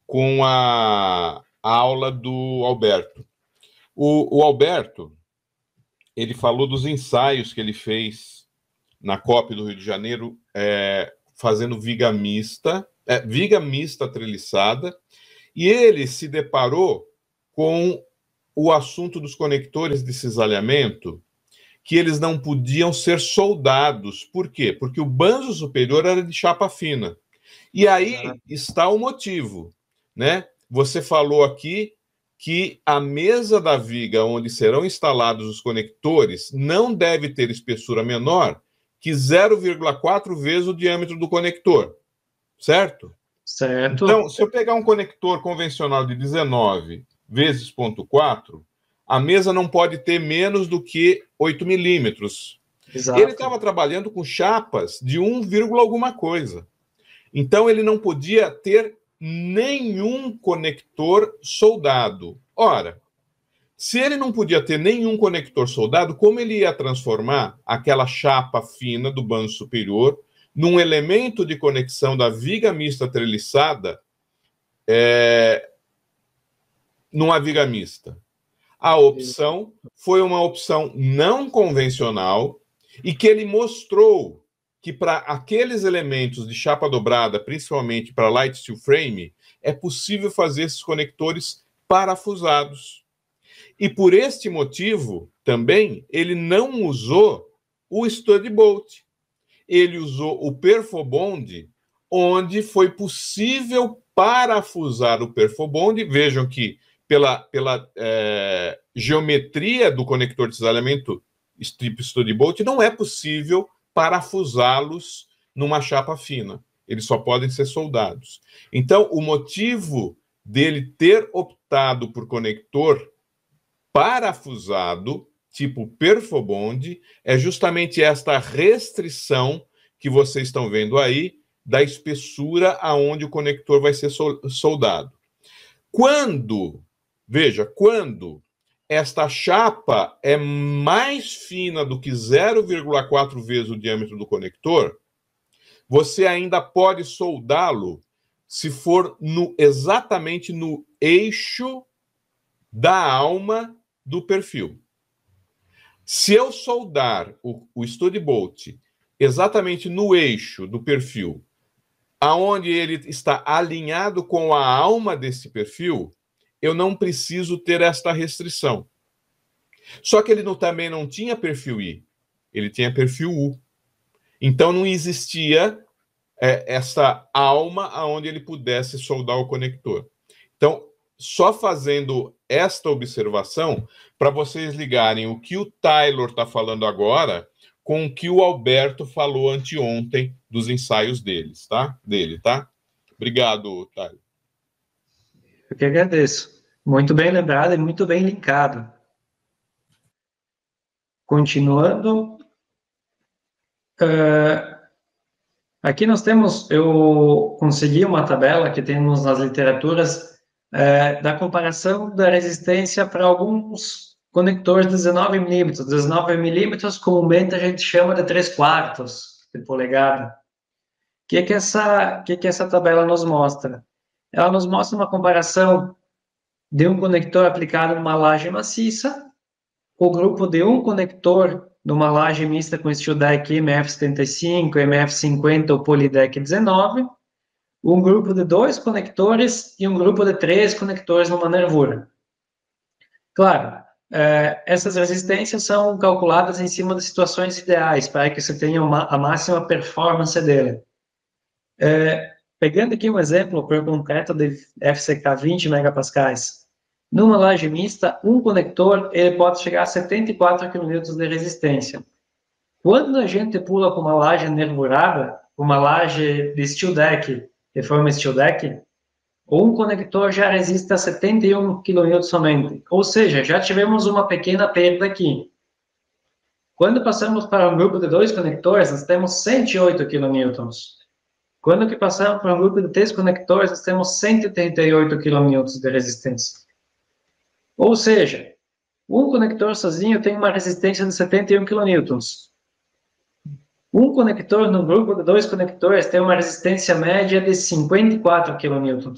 com a aula do Alberto. O Alberto, ele falou dos ensaios que ele fez na COP do Rio de Janeiro, fazendo viga mista treliçada, e ele se deparou com o assunto dos conectores de cisalhamento, que eles não podiam ser soldados. Por quê? Porque o banzo superior era de chapa fina. E aí está o motivo, né? Você falou aqui que a mesa da viga onde serão instalados os conectores não deve ter espessura menor que 0,4 vezes o diâmetro do conector, certo? Certo. Então, se eu pegar um conector convencional de 19 vezes 0,4, a mesa não pode ter menos do que 8 milímetros. Exato. Ele estava trabalhando com chapas de 1, alguma coisa. Então, ele não podia ter nenhum conector soldado. Ora, se ele não podia ter nenhum conector soldado, como ele ia transformar aquela chapa fina do banzo superior num elemento de conexão da viga mista treliçada numa viga mista? A opção foi uma opção não convencional e que ele mostrou que para aqueles elementos de chapa dobrada, principalmente para light steel frame, é possível fazer esses conectores parafusados. E por este motivo, também, ele não usou o stud bolt. Ele usou o perfobond, onde foi possível parafusar o perfobond. Vejam que pela geometria do conector de cisalhamento tipo stud bolt, não é possível parafusá-los numa chapa fina. Eles só podem ser soldados. Então, o motivo dele ter optado por conector parafusado, tipo perfobond, é justamente esta restrição que vocês estão vendo aí, da espessura aonde o conector vai ser soldado. Quando esta chapa é mais fina do que 0,4 vezes o diâmetro do conector, você ainda pode soldá-lo se for exatamente no eixo da alma do perfil. Se eu soldar o stud bolt exatamente no eixo do perfil, aonde ele está alinhado com a alma desse perfil, eu não preciso ter esta restrição. Só que ele também não tinha perfil I, ele tinha perfil U. Então não existia essa alma aonde ele pudesse soldar o conector. Então, só fazendo esta observação, para vocês ligarem o que o Taylor está falando agora com o que o Alberto falou anteontem dos ensaios deles, tá? Tá? Obrigado, Thay. Eu que agradeço. Muito bem lembrado e muito bem linkado. Continuando, aqui nós temos, eu consegui uma tabela que temos nas literaturas da comparação da resistência para alguns conectores de 19 milímetros. 19 milímetros, comumente a gente chama de 3/4 de polegada. O que essa tabela nos mostra? Ela nos mostra uma comparação de um conector aplicado numa laje maciça, o grupo de um conector numa laje mista com steel deck MF75, MF50 ou Polydeck 19, um grupo de 2 conectores e um grupo de 3 conectores numa nervura. Claro, essas resistências são calculadas em cima de situações ideais, para que você tenha a máxima performance dele. Pegando aqui um exemplo por concreto de FCK 20 megapascais, numa laje mista, um conector ele pode chegar a 74 kN de resistência. Quando a gente pula para uma laje nervurada, uma laje de steel deck, de forma steel deck, um conector já resiste a 71 kN somente. Ou seja, já tivemos uma pequena perda aqui. Quando passamos para um grupo de 2 conectores, nós temos 108 kN. Quando que passamos para um grupo de 3 conectores, nós temos 138 kN de resistência. Ou seja, um conector sozinho tem uma resistência de 71 kN. Um conector no grupo de 2 conectores tem uma resistência média de 54 kN.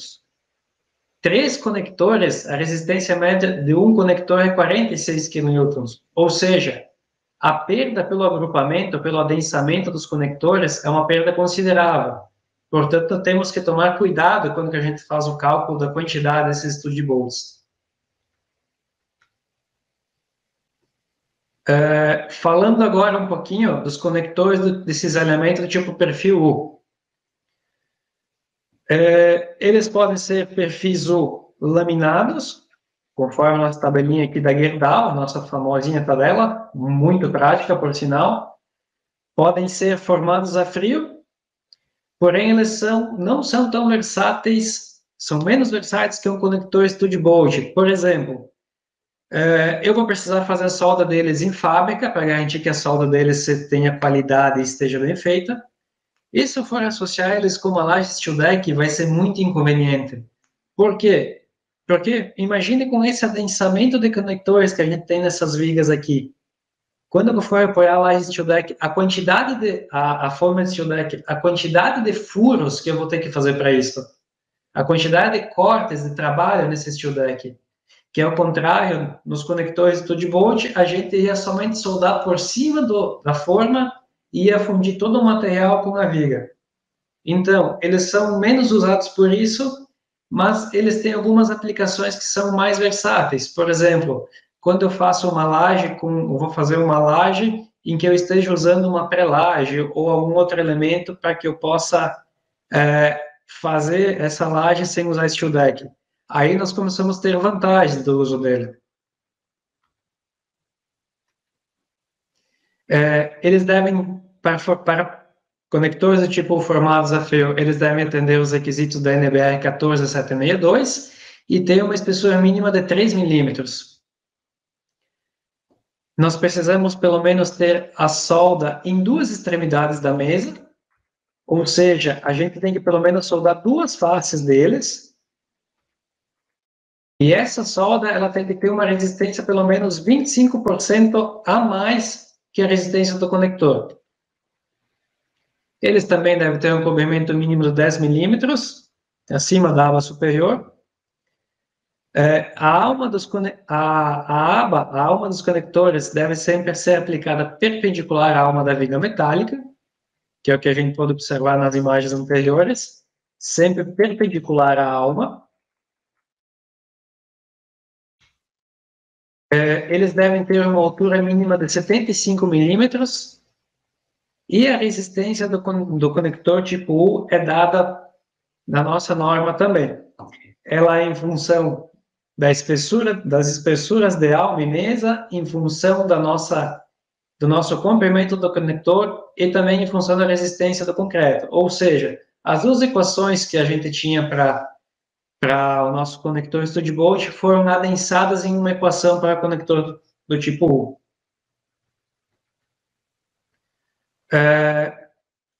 3 conectores, a resistência média de um conector é 46 kN. Ou seja, a perda pelo agrupamento, pelo adensamento dos conectores é uma perda considerável. Portanto, temos que tomar cuidado quando a gente faz o cálculo da quantidade desses stud bolts. Falando agora um pouquinho dos conectores de cisalhamento do tipo perfil U. Eles podem ser perfis U laminados, conforme a nossa tabelinha aqui da Gerdau, nossa famosinha tabela, muito prática, por sinal. Podem ser formados a frio, porém eles não são tão versáteis, são menos versáteis que um conector stud bolt. Por exemplo, eu vou precisar fazer a solda deles em fábrica, para garantir que a solda deles tenha qualidade e esteja bem feita. E se eu for associar eles com uma laje steel deck, vai ser muito inconveniente. Por quê? Porque imagine com esse adensamento de conectores que a gente tem nessas vigas aqui. Quando eu for apoiar a laje steel deck, a forma de steel deck, a quantidade de furos que eu vou ter que fazer para isso, a quantidade de cortes de trabalho nesse steel deck, que ao contrário, nos conectores stud bolt, a gente ia somente soldar por cima da forma e ia fundir todo o material com a viga. Então, eles são menos usados por isso, mas eles têm algumas aplicações que são mais versáteis. Por exemplo, quando eu faço uma laje, eu vou fazer uma laje em que eu esteja usando uma pré-laje ou algum outro elemento para que eu possa fazer essa laje sem usar steel deck. Aí nós começamos a ter vantagens do uso dele. Eles devem, para conectores do tipo formados a fio, eles devem atender os requisitos da NBR 14762 e ter uma espessura mínima de 3 milímetros. Nós precisamos, pelo menos, ter a solda em 2 extremidades da mesa, ou seja, a gente tem que, pelo menos, soldar 2 faces deles. E essa solda, ela tem que ter uma resistência pelo menos 25% a mais que a resistência do conector. Eles também devem ter um cobrimento mínimo de 10 milímetros, acima da aba superior. A alma dos conectores deve sempre ser aplicada perpendicular à alma da viga metálica, que é o que a gente pode observar nas imagens anteriores, sempre perpendicular à alma. Eles devem ter uma altura mínima de 75 milímetros e a resistência do conector tipo U é dada na nossa norma também. Ela é em função das espessuras de alma e mesa, em função da nossa do nosso comprimento do conector e também em função da resistência do concreto. Ou seja, as duas equações que a gente tinha para o nosso conector Studebaut foram adensadas em uma equação para conector do tipo U.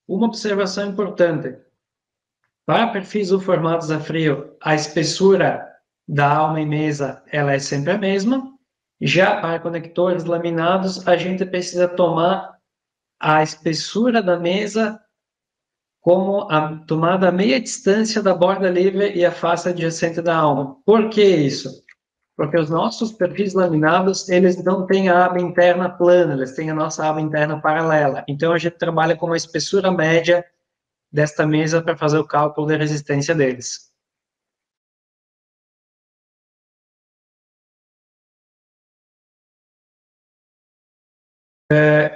Uma observação importante. Para perfis U formados a frio, a espessura da alma e mesa ela é sempre a mesma. Já para conectores laminados, a gente precisa tomar a espessura da mesa como a tomada a meia distância da borda livre e a face adjacente da alma. Por que isso? Porque os nossos perfis laminados, eles não têm a aba interna plana, eles têm a nossa aba interna paralela. Então, a gente trabalha com uma espessura média desta mesa para fazer o cálculo da resistência deles.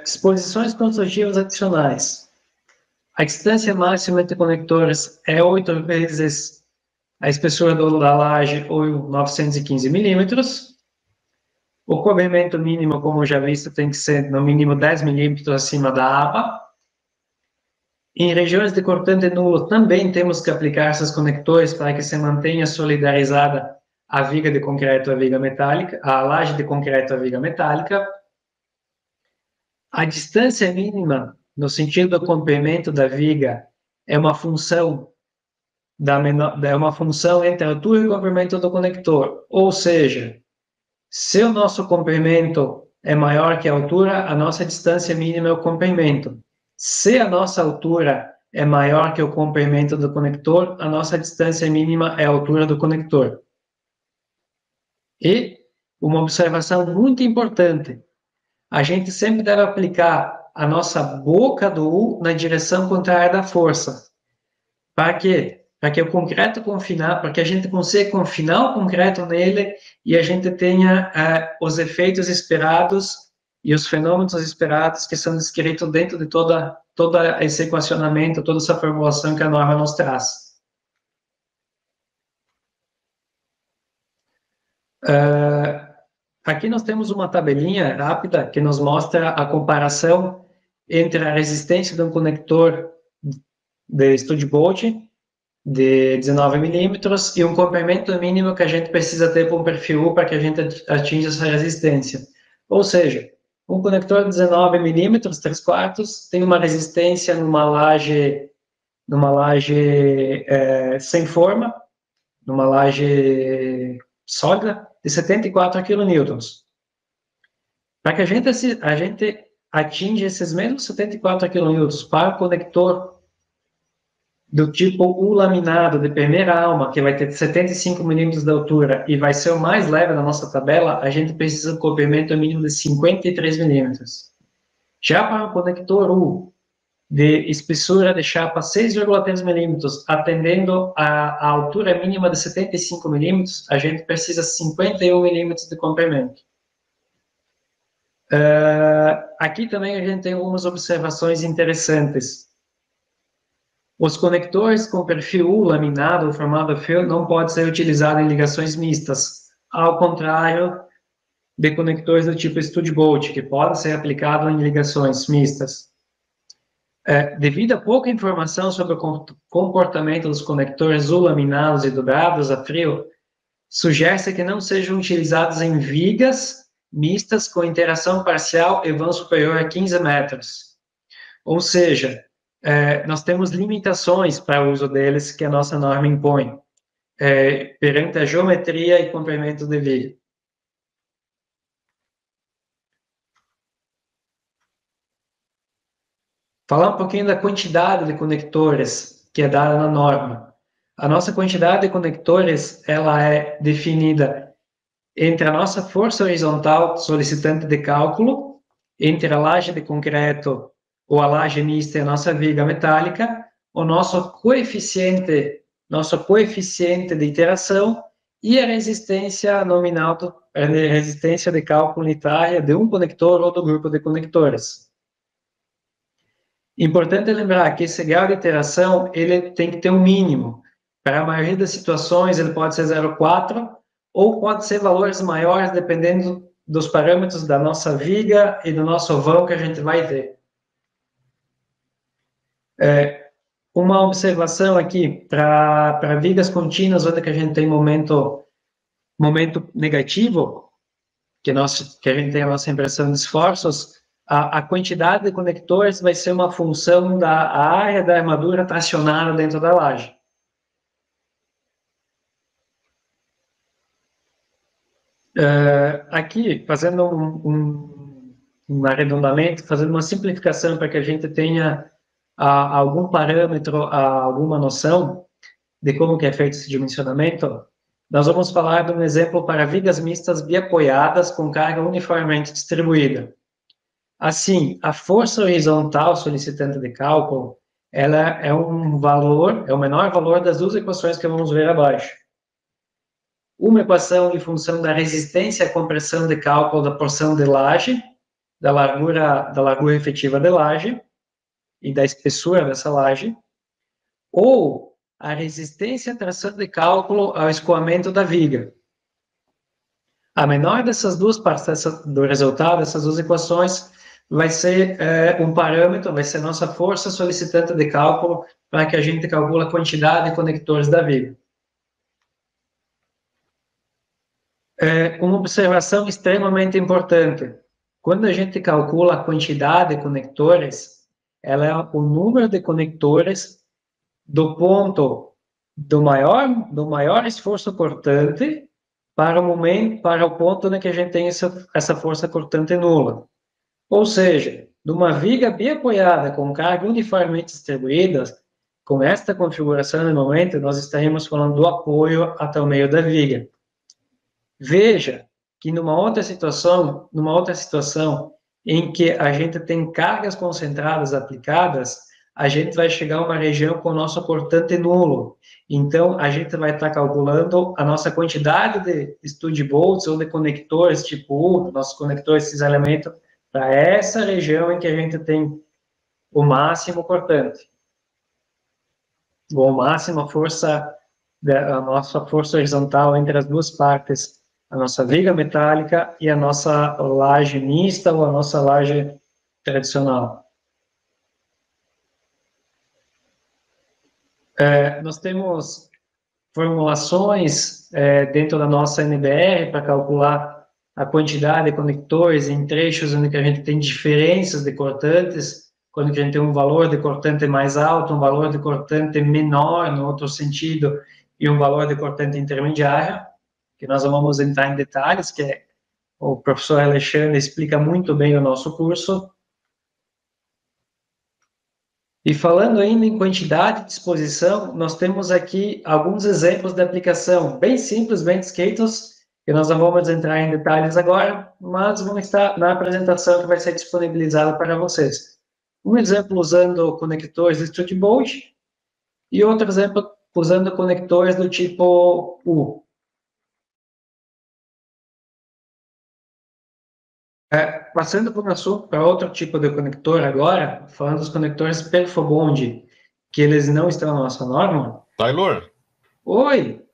Disposições construtivas adicionais. A distância máxima entre conectores é 8 vezes a espessura da laje, ou 915 milímetros. O cobrimento mínimo, como já visto, tem que ser no mínimo 10 milímetros acima da aba. Em regiões de cortante nulo, também temos que aplicar esses conectores para que se mantenha solidarizada a viga de concreto à viga metálica, a laje de concreto à viga metálica. A distância mínima, no sentido do comprimento da viga, é uma função entre a altura e o comprimento do conector. Ou seja, se o nosso comprimento é maior que a altura, a nossa distância mínima é o comprimento. Se a nossa altura é maior que o comprimento do conector, a nossa distância mínima é a altura do conector. E uma observação muito importante: a gente sempre deve aplicar a nossa boca do U na direção contrária da força. Para quê? Para que o concreto confinar, para que a gente consiga confinar o concreto nele e a gente tenha os efeitos esperados e os fenômenos esperados que são descritos dentro de todo esse equacionamento, toda essa formulação que a norma nos traz. Aqui nós temos uma tabelinha rápida que nos mostra a comparação entre a resistência de um conector de Studebaut de 19 milímetros e um comprimento mínimo que a gente precisa ter para um perfil U para que a gente atinja essa resistência. Ou seja, um conector de 19 milímetros, 3/4, tem uma resistência numa laje sem forma, numa laje sólida, de 74 kN. Para que a gente atinja esses mesmos 74 kN para o conector do tipo U laminado de primeira alma, que vai ter 75 milímetros de altura e vai ser o mais leve da nossa tabela, a gente precisa de um comprimento mínimo de 53 milímetros. Já para o conector U, de espessura de chapa 6,3 milímetros, atendendo a altura mínima de 75 milímetros, a gente precisa de 51 milímetros de comprimento. Aqui também a gente tem algumas observações interessantes. Os conectores com perfil U laminado ou formado a fio não podem ser utilizados em ligações mistas, ao contrário de conectores do tipo Studebaut, que podem ser aplicados em ligações mistas. Devido a pouca informação sobre o comportamento dos conectores U laminados e dobrados a frio, sugere-se que não sejam utilizados em vigas mistas com interação parcial e vão superior a 15 metros. Ou seja, nós temos limitações para o uso deles que a nossa norma impõe, perante a geometria e comprimento de viga. Falar um pouquinho da quantidade de conectores que é dada na norma. A nossa quantidade de conectores ela é definida entre a nossa força horizontal solicitante de cálculo, entre a laje de concreto ou a laje mista e a nossa viga metálica, o nosso coeficiente de iteração e a resistência nominal, a resistência de cálculo unitária de um conector ou do grupo de conectores. Importante lembrar que esse grau de iteração ele tem que ter um mínimo. Para a maioria das situações, ele pode ser 0,4 ou pode ser valores maiores, dependendo dos parâmetros da nossa viga e do nosso vão que a gente vai ter. Uma observação aqui, para vigas contínuas, onde que a gente tem momento negativo, que a gente tem a nossa impressão de esforços, a quantidade de conectores vai ser uma função da área da armadura tracionada dentro da laje. Aqui, fazendo um arredondamento, fazendo uma simplificação para que a gente tenha algum parâmetro, alguma noção de como que é feito esse dimensionamento, nós vamos falar de um exemplo para vigas mistas biapoiadas com carga uniformemente distribuída. Assim, a força horizontal solicitante de cálculo, ela é um valor, é o menor valor das duas equações que vamos ver abaixo. Uma equação em função da resistência à compressão de cálculo da porção de laje, da largura efetiva de laje e da espessura dessa laje, ou a resistência à tração de cálculo ao escoamento da viga. A menor dessas duas partes do resultado, dessas duas equações, vai ser um parâmetro, vai ser nossa força solicitante de cálculo para que a gente calcule a quantidade de conectores da viga. Uma observação extremamente importante. Quando a gente calcula a quantidade de conectores, ela é o número de conectores do ponto do maior esforço cortante para o ponto em que a gente tem essa força cortante nula. Ou seja, numa viga bem apoiada com carga uniformemente distribuída, com esta configuração no momento, nós estaremos falando do apoio até o meio da viga. Veja que numa outra situação em que a gente tem cargas concentradas aplicadas, a gente vai chegar a uma região com o nosso cortante nulo. Então, a gente vai estar calculando a nossa quantidade de stud bolts ou de conectores tipo U, nossos conectores, esses elementos, para essa região em que a gente tem o máximo cortante. Ou máxima força, a nossa força horizontal entre as duas partes, a nossa viga metálica e a nossa laje mista ou a nossa laje tradicional. Nós temos formulações dentro da nossa NBR para calcular a quantidade de conectores em trechos onde a gente tem diferenças de cortantes, quando a gente tem um valor de cortante mais alto, um valor de cortante menor, no outro sentido, e um valor de cortante intermediário, que nós vamos entrar em detalhes, que o professor Alexandre explica muito bem o nosso curso. E falando ainda em quantidade de disposição, nós temos aqui alguns exemplos de aplicação bem simples, bem descritos, que nós não vamos entrar em detalhes agora, mas vão estar na apresentação que vai ser disponibilizada para vocês. Um exemplo usando conectores de strut bolt e outro exemplo usando conectores do tipo U. Passando para outro tipo de conector agora, falando dos conectores Perfobond, que eles não estão na nossa norma. Taylor? Oi!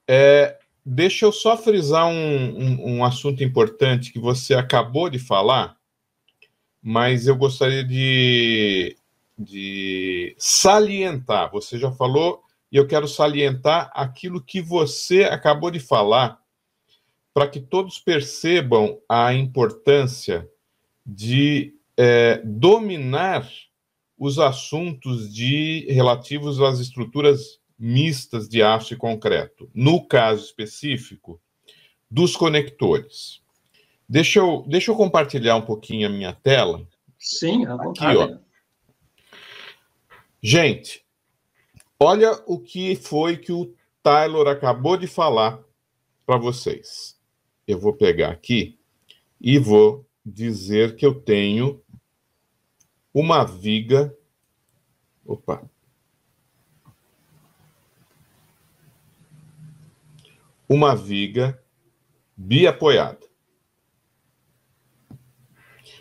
Deixa eu só frisar um assunto importante que você acabou de falar, mas eu gostaria de salientar. Você já falou e eu quero salientar aquilo que você acabou de falar, para que todos percebam a importância de dominar os assuntos relativos às estruturas mistas de aço e concreto. No caso específico, dos conectores. Deixa eu compartilhar um pouquinho a minha tela. Sim, à vontade. Aqui, ó. Gente, olha o que foi que o Taylor acabou de falar para vocês. Eu vou pegar aqui e vou dizer que eu tenho uma viga. Opa. Uma viga biapoiada.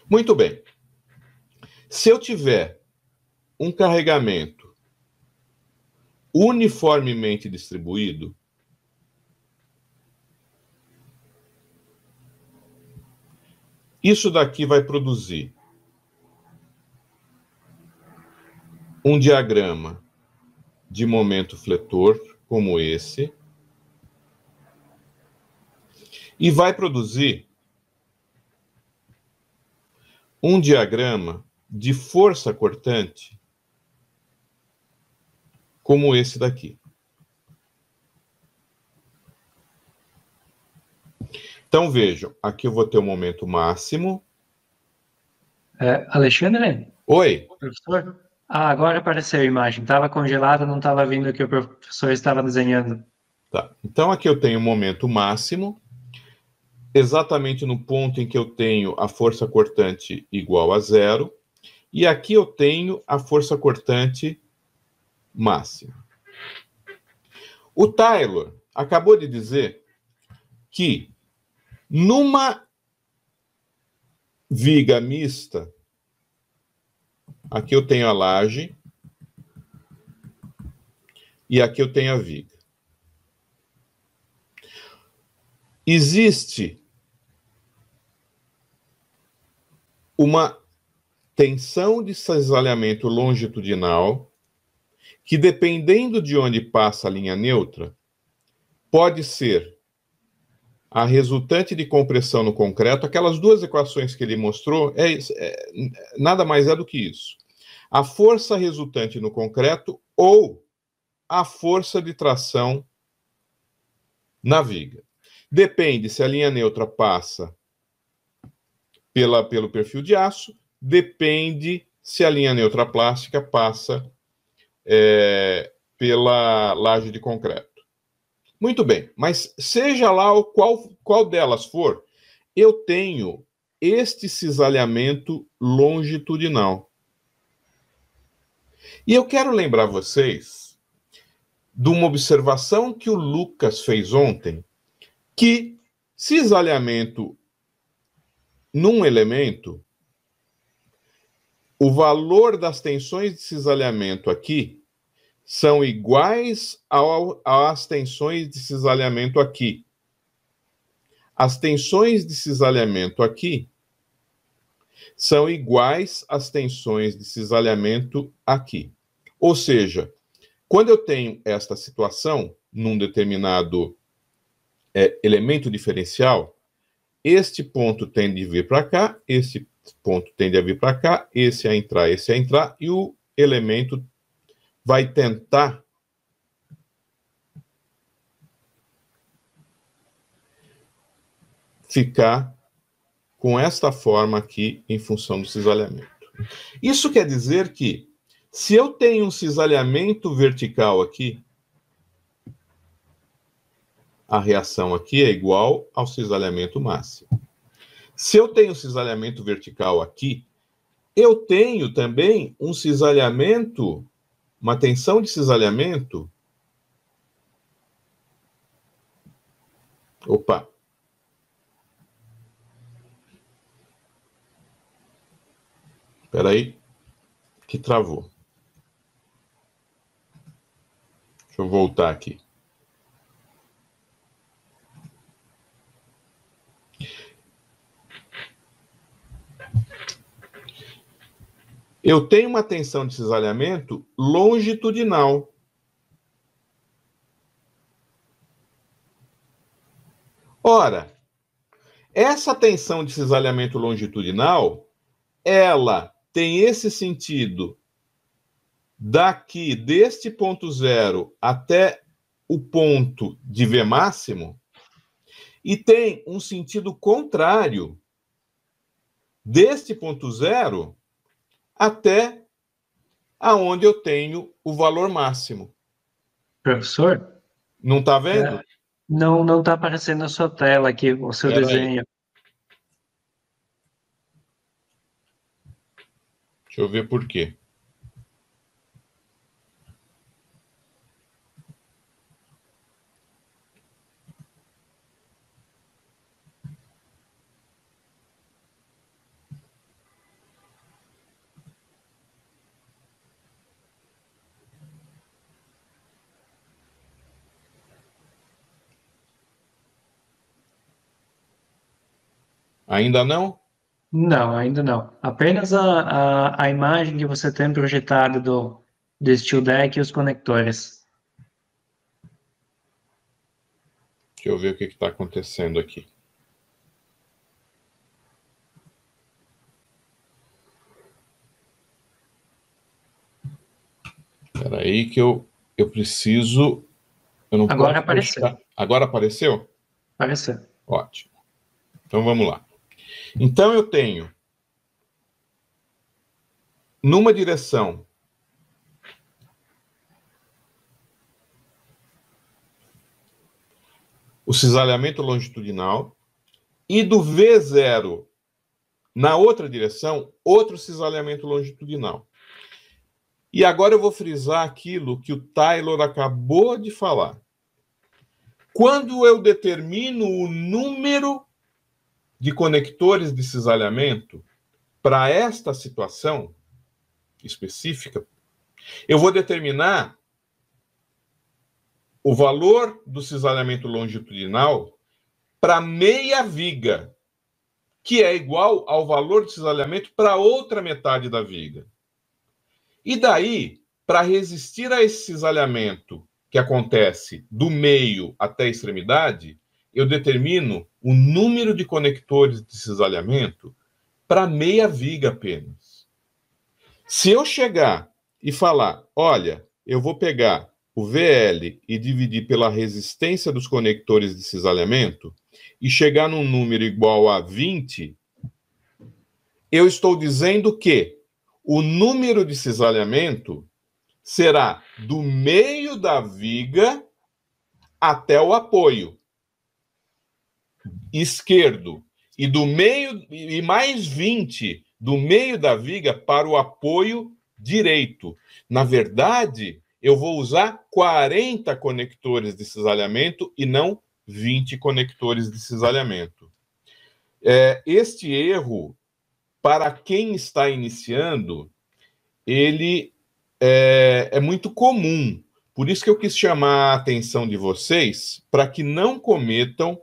Muito bem. Se eu tiver um carregamento uniformemente distribuído, Isso daqui vai produzir um diagrama de momento fletor, como esse, e vai produzir um diagrama de força cortante, como esse daqui. Então, vejam, aqui eu vou ter o momento máximo. Alexandre? Oi? Professor? Ah, agora apareceu a imagem. Estava congelada, não estava vindo o que o professor estava desenhando. Tá. Então, aqui eu tenho o momento máximo, exatamente no ponto em que eu tenho a força cortante igual a zero, e aqui eu tenho a força cortante máxima. O Taylor acabou de dizer que numa viga mista, aqui eu tenho a laje e aqui eu tenho a viga. Existe uma tensão de cisalhamento longitudinal que, dependendo de onde passa a linha neutra, pode ser a resultante de compressão no concreto. Aquelas duas equações que ele mostrou, nada mais é do que isso. A força resultante no concreto ou a força de tração na viga. Depende se a linha neutra passa pelo perfil de aço, depende se a linha neutra plástica passa pela laje de concreto. Muito bem, mas seja lá qual delas for, eu tenho este cisalhamento longitudinal. E eu quero lembrar vocês de uma observação que o Lucas fez ontem, que cisalhamento num elemento, o valor das tensões de cisalhamento aqui são iguais às tensões de cisalhamento aqui. As tensões de cisalhamento aqui são iguais às tensões de cisalhamento aqui. Ou seja, quando eu tenho esta situação num determinado elemento diferencial, este ponto tende a vir para cá, esse ponto tende a vir para cá, esse a entrar, e o elemento vai tentar ficar com esta forma aqui em função do cisalhamento. Isso quer dizer que, se eu tenho um cisalhamento vertical aqui, a reação aqui é igual ao cisalhamento máximo. Se eu tenho cisalhamento vertical aqui, eu tenho também um cisalhamento, uma tensão de cisalhamento. Opa! Espera aí, que travou. Deixa eu voltar aqui. Eu tenho uma tensão de cisalhamento longitudinal. Ora, essa tensão de cisalhamento longitudinal, ela tem esse sentido daqui, deste ponto zero até o ponto de V máximo, e tem um sentido contrário deste ponto zero até aonde eu tenho o valor máximo. Professor? Não está vendo? Não está aparecendo na sua tela aqui o seu desenho. Deixa eu ver por quê. Ainda não? Não, ainda não. Apenas a imagem que você tem projetada do Steel Deck e os conectores. Deixa eu ver o que está acontecendo aqui. Espera aí que eu preciso... Eu não Agora posso apareceu. deixar... Agora apareceu? Apareceu. Ótimo. Então vamos lá. Então eu tenho numa direção o cisalhamento longitudinal e do V0 na outra direção, outro cisalhamento longitudinal. E agora eu vou frisar aquilo que o Taylor acabou de falar. Quando eu determino o número de conectores de cisalhamento para esta situação específica, eu vou determinar o valor do cisalhamento longitudinal para meia viga, que é igual ao valor de cisalhamento para outra metade da viga. E daí, para resistir a esse cisalhamento que acontece do meio até a extremidade, eu determino o número de conectores de cisalhamento para meia viga apenas. Se eu chegar e falar, olha, eu vou pegar o VL e dividir pela resistência dos conectores de cisalhamento e chegar num número igual a 20, eu estou dizendo que o número de cisalhamento será do meio da viga até o apoio esquerdo e do meio e mais 20 do meio da viga para o apoio direito. Na verdade, eu vou usar 40 conectores de cisalhamento e não 20 conectores de cisalhamento. Este erro, para quem está iniciando, ele é muito comum. Por isso que eu quis chamar a atenção de vocês para que não cometam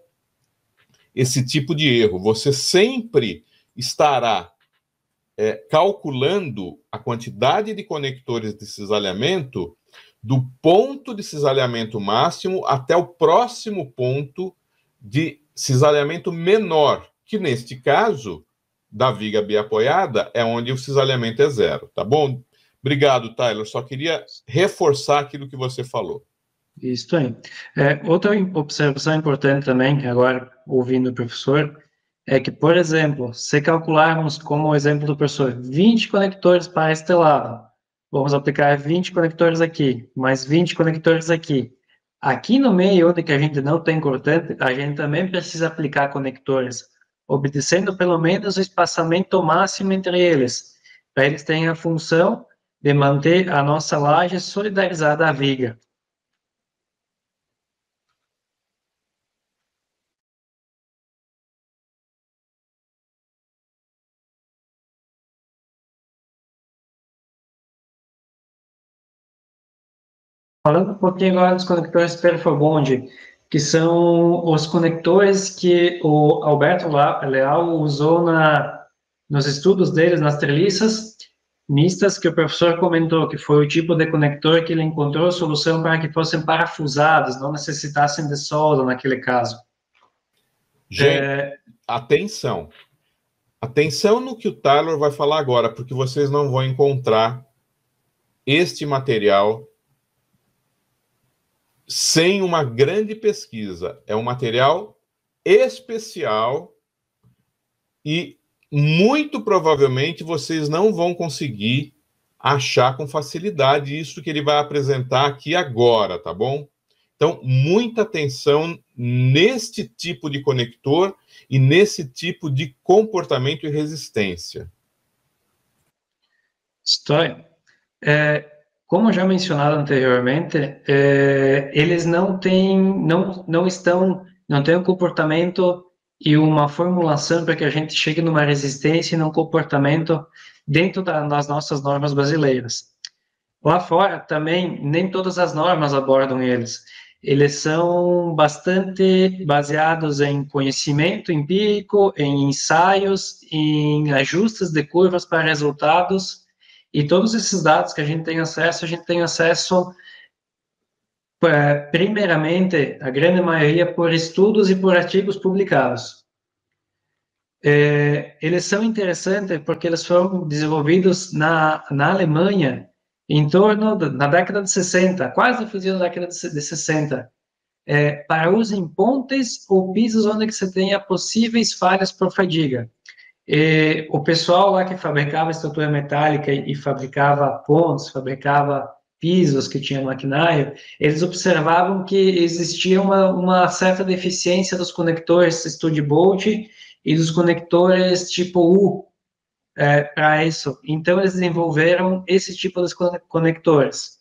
esse tipo de erro. Você sempre estará calculando a quantidade de conectores de cisalhamento do ponto de cisalhamento máximo até o próximo ponto de cisalhamento menor, que neste caso, da viga biapoiada, é onde o cisalhamento é 0, tá bom? Obrigado, Taylor. Só queria reforçar aquilo que você falou. Isso aí. Outra observação importante também, agora ouvindo o professor, é que, por exemplo, se calcularmos como o exemplo do professor 20 conectores para este lado, vamos aplicar 20 conectores aqui, mais 20 conectores aqui. Aqui no meio, onde que a gente não tem cortante, a gente também precisa aplicar conectores, obedecendo pelo menos o espaçamento máximo entre eles, para eles terem a função de manter a nossa laje solidarizada à viga. Falando um pouquinho agora dos conectores Perfobond, que são os conectores que o Alberto Leal usou nos estudos deles nas treliças mistas, que o professor comentou, que foi o tipo de conector que ele encontrou solução para que fossem parafusados, não necessitassem de solda naquele caso. Gente, atenção. Atenção no que o Taylor vai falar agora, porque vocês não vão encontrar este material sem uma grande pesquisa. É um material especial e muito provavelmente vocês não vão conseguir achar com facilidade isso que ele vai apresentar aqui agora, tá bom? Então, muita atenção neste tipo de conector e nesse tipo de comportamento e resistência. História. Como já mencionado anteriormente, eles não têm um comportamento e uma formulação para que a gente chegue numa resistência e num comportamento dentro das nossas normas brasileiras. Lá fora também nem todas as normas abordam eles. eles são bastante baseados em conhecimento empírico, em ensaios, em ajustes de curvas para resultados, e todos esses dados que a gente tem acesso, primeiramente, a grande maioria por estudos e por artigos publicados. Eles são interessantes porque eles foram desenvolvidos na Alemanha em torno na década de 60, quase no final da década de 60, para uso em pontes ou pisos onde você tenha possíveis falhas por fadiga. O pessoal lá que fabricava estrutura metálica e fabricava pontes, fabricava pisos que tinha maquinário, eles observavam que existia uma certa deficiência dos conectores Stud Bolt e dos conectores tipo U para isso. Então, eles desenvolveram esse tipo de conectores.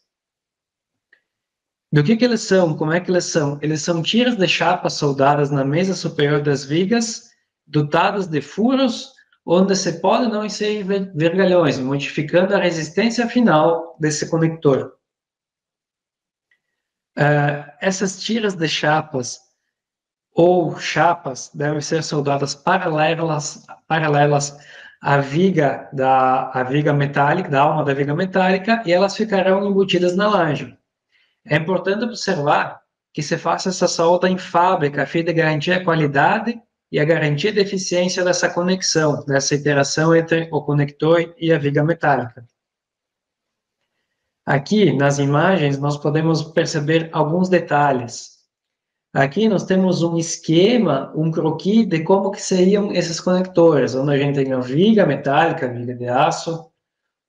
Do que eles são? Como é que eles são? Eles são tiras de chapa soldadas na mesa superior das vigas, dotadas de furos, onde se pode não inserir vergalhões, modificando a resistência final desse conector. Essas tiras de chapas ou chapas devem ser soldadas paralelas à viga metálica, da alma da viga metálica, e elas ficarão embutidas na laje. É importante observar que se faça essa solda em fábrica, a fim de garantir a qualidade e a garantia de eficiência dessa conexão, dessa interação entre o conector e a viga metálica. Aqui, nas imagens, nós podemos perceber alguns detalhes. Aqui nós temos um esquema, um croquis de como que seriam esses conectores, onde a gente tem a viga metálica, a viga de aço,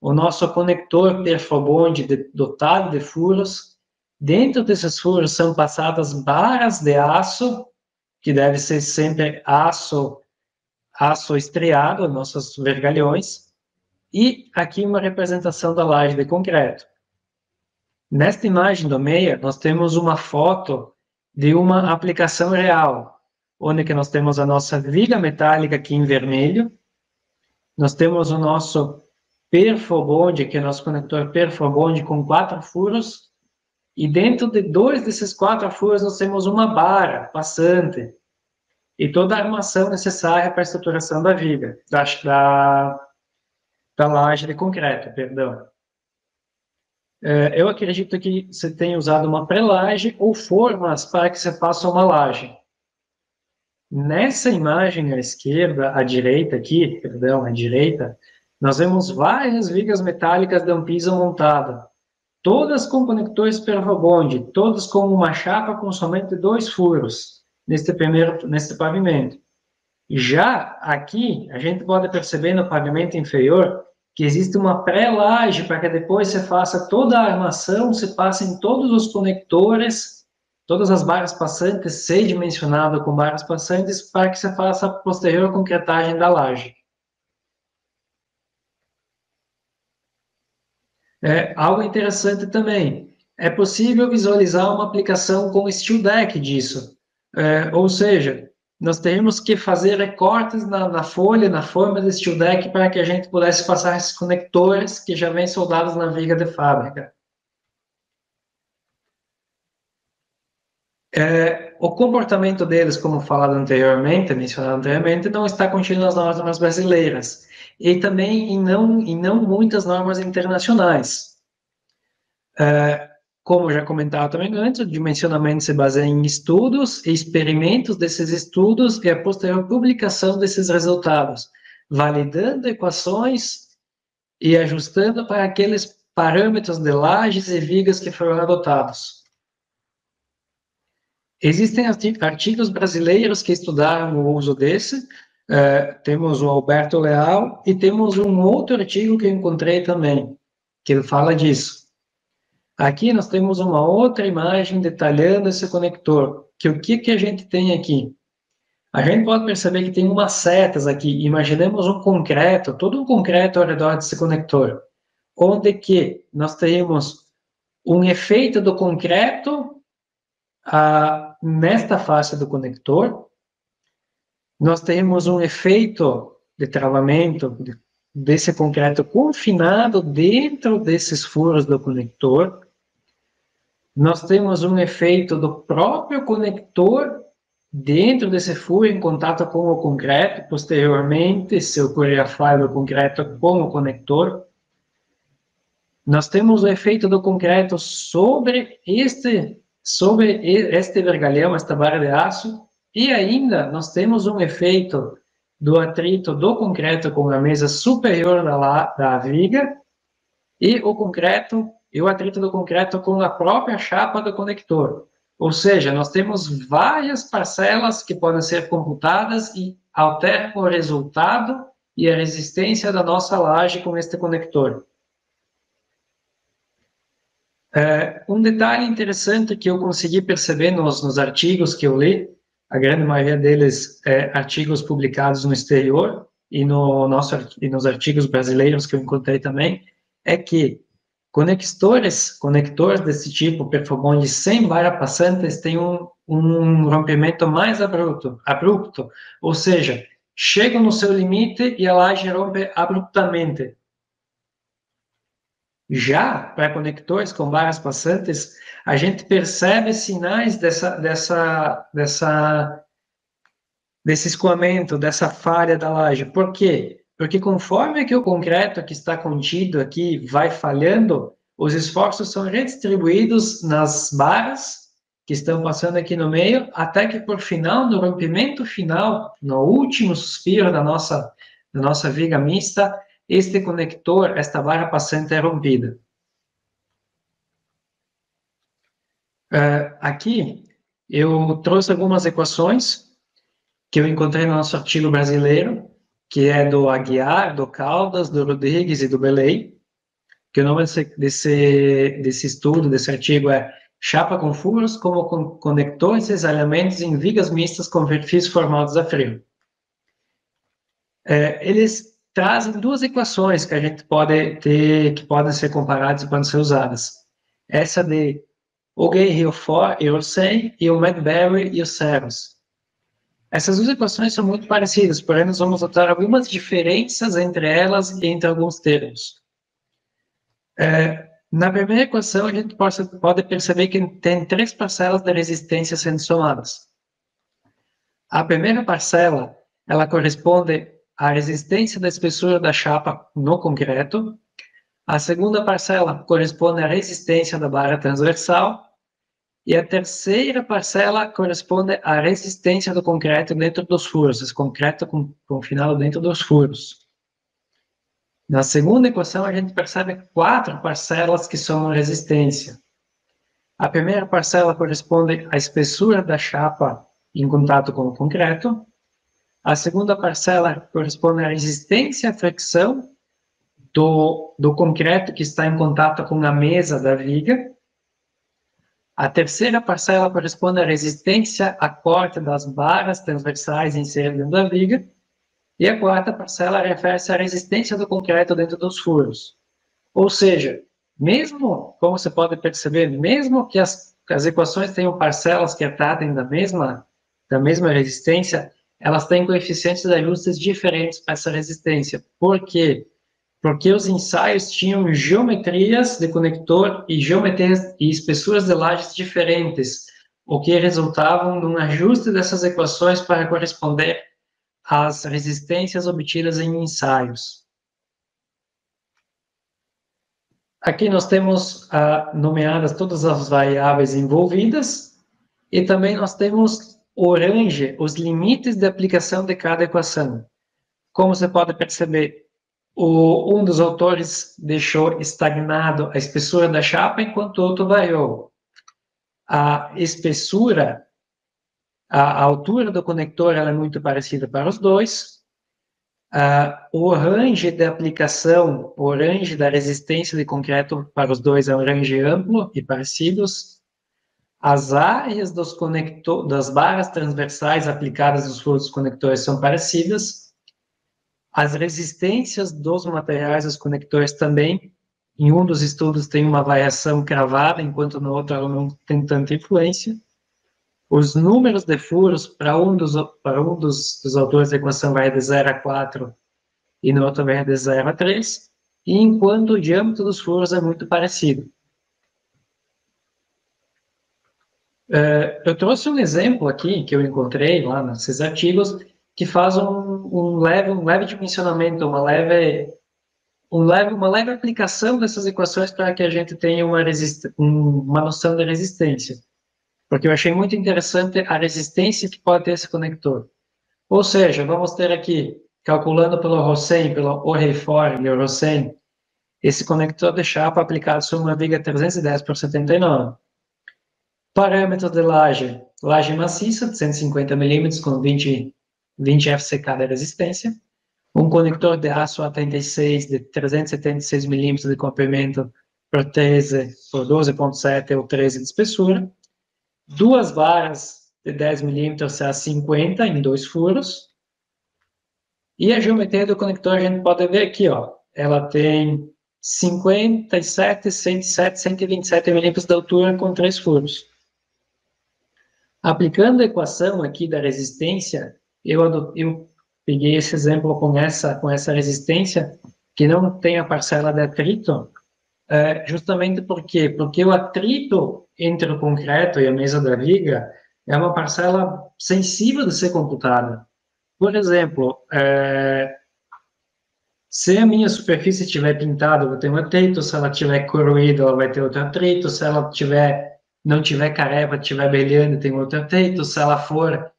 o nosso conector perfobond dotado de furos. Dentro desses furos são passadas barras de aço, que deve ser sempre aço estriado, nossos vergalhões, e aqui uma representação da laje de concreto. Nesta imagem do meio, nós temos uma foto de uma aplicação real, onde que nós temos a nossa viga metálica aqui em vermelho, nós temos o nosso perfobond, que é o nosso conector perfobond com 4 furos, e dentro de 2 desses 4 furos nós temos uma barra passante, e toda a armação necessária para a estruturação da viga, da laje de concreto, perdão. Eu acredito que você tenha usado uma pré-laje ou formas para que você faça uma laje. Nessa imagem à esquerda, à direita aqui, perdão, à direita, nós vemos várias vigas metálicas de um piso montada, todas com conectores perfobond, todas com uma chapa com somente 2 furos neste pavimento. Já aqui, a gente pode perceber no pavimento inferior que existe uma pré-laje para que depois você faça toda a armação, você passe em todos os conectores, todas as barras passantes, ser dimensionado com barras passantes, para que você faça a posterior concretagem da laje. Algo interessante também, é possível visualizar uma aplicação com steel deck disso, ou seja, nós teríamos que fazer recortes na folha, na forma de steel deck, para que a gente pudesse passar esses conectores que já vêm soldados na viga de fábrica. O comportamento deles, como mencionado anteriormente, não está contido nas normas brasileiras e também em não muitas normas internacionais. Como já comentava também antes, o dimensionamento se baseia em estudos e experimentos desses estudos e a posterior publicação desses resultados, validando equações e ajustando para aqueles parâmetros de lajes e vigas que foram adotados. Existem artigos brasileiros que estudaram o uso desse, temos o Alberto Leal e temos um outro artigo que eu encontrei também, que ele fala disso. Aqui nós temos uma outra imagem detalhando esse conector, o que a gente tem aqui? A gente pode perceber que tem umas setas aqui, imaginemos um concreto, todo um concreto ao redor desse conector, onde que nós teríamos um efeito do concreto nesta face do conector, nós temos um efeito de travamento desse concreto confinado dentro desses furos do conector. nós temos um efeito do próprio conector dentro desse furo em contato com o concreto, posteriormente se ocorrer a falha do concreto com o conector. Nós temos o efeito do concreto sobre este vergalhão, esta barra de aço, e ainda nós temos um efeito do atrito do concreto com a mesa superior da viga e o atrito do concreto com a própria chapa do conector. Ou seja, nós temos várias parcelas que podem ser computadas e alteram o resultado e a resistência da nossa laje com este conector. Um detalhe interessante que eu consegui perceber nos artigos que eu li, a grande maioria deles artigos publicados no exterior e nos artigos brasileiros que eu encontrei também, é que conectores desse tipo, Perfobond sem barra passantes, têm um rompimento mais abrupto, ou seja, chegam no seu limite e a laje rompe abruptamente. Já para conectores com barras passantes, a gente percebe sinais desse escoamento, dessa falha da laje. Por quê? Porque conforme que o concreto que está contido aqui vai falhando, os esforços são redistribuídos nas barras que estão passando aqui no meio, até que por final, no rompimento final, no último suspiro da nossa viga mista, este conector, esta barra passante é rompida. Aqui eu trouxe algumas equações que eu encontrei no nosso artigo brasileiro, que é do Aguiar, do Caldas, do Rodrigues e do Belay, que o nome desse estudo, desse artigo é Chapa com furos como conectores e alinhamentos em vigas mistas com perfis formados a frio. Eles trazem duas equações que a gente pode ter, que podem ser comparadas e podem ser usadas. Essa de Ogier-Hilfort e Olsen e o Madberry e o Serros. Essas duas equações são muito parecidas, porém nós vamos notar algumas diferenças entre elas e entre alguns termos. Na primeira equação, a gente pode perceber que tem três parcelas de resistência sendo somadas. A primeira parcela, ela corresponde à resistência da espessura da chapa no concreto. A segunda parcela corresponde à resistência da barra transversal. E a terceira parcela corresponde à resistência do concreto dentro dos furos, esse concreto confinado dentro dos furos. Na segunda equação, a gente percebe quatro parcelas que somam resistência. A primeira parcela corresponde à espessura da chapa em contato com o concreto. A segunda parcela corresponde à resistência à fricção do concreto que está em contato com a mesa da viga. A terceira parcela corresponde à resistência à corte das barras transversais inseridas dentro da viga. E a quarta parcela refere-se à resistência do concreto dentro dos furos. Ou seja, mesmo, como você pode perceber, mesmo que as equações tenham parcelas que tratem da mesma resistência, elas têm coeficientes de ajustes diferentes para essa resistência. Por quê? Porque os ensaios tinham geometrias de conector e geometrias e espessuras de lajes diferentes, o que resultavam num ajuste dessas equações para corresponder às resistências obtidas em ensaios. Aqui nós temos nomeadas todas as variáveis envolvidas e também nós temos orange os limites de aplicação de cada equação. Como você pode perceber, um dos autores deixou estagnado a espessura da chapa, enquanto o outro variou. A espessura, a altura do conector ela é muito parecida para os dois. O range de aplicação, o range da resistência de concreto para os dois é um range amplo e parecidos. As áreas das barras transversais aplicadas nos furos dos conectores são parecidas. As resistências dos materiais dos conectores também, em um dos estudos tem uma variação cravada, enquanto no outro ela não tem tanta influência. Os números de furos, para um dos autores da equação vai de 0 a 4 e no outro vai de 0 a 3, e enquanto o diâmetro dos furos é muito parecido. Eu trouxe um exemplo aqui que eu encontrei lá nesses artigos que faz um leve dimensionamento, uma leve aplicação dessas equações para que a gente tenha uma noção de resistência. Porque eu achei muito interessante a resistência que pode ter esse conector. Ou seja, vamos ter aqui, calculando pelo Rosen, pelo Oreiform e o Rosen, esse conector de chapa aplicado sobre uma viga 310 por 79. Parâmetros de laje maciça, de 150 milímetros com 20 FCK de resistência. Um conector de aço A36 de 376 milímetros de comprimento por 12,7 ou 13 de espessura. Duas varas de 10 milímetros a 50 em 2 furos. E a geometria do conector a gente pode ver aqui, ó. Ela tem 57, 107, 127 milímetros de altura com 3 furos. Aplicando a equação aqui da resistência, eu peguei esse exemplo com essa resistência, que não tem a parcela de atrito, justamente por quê? Porque o atrito entre o concreto e a mesa da viga é uma parcela sensível de ser computada. Por exemplo, se a minha superfície estiver pintada, eu vou ter um atrito, se ela estiver corroída, ela vai ter outro atrito, se ela não tiver careba, estiver brilhando, tem outro atrito, se ela for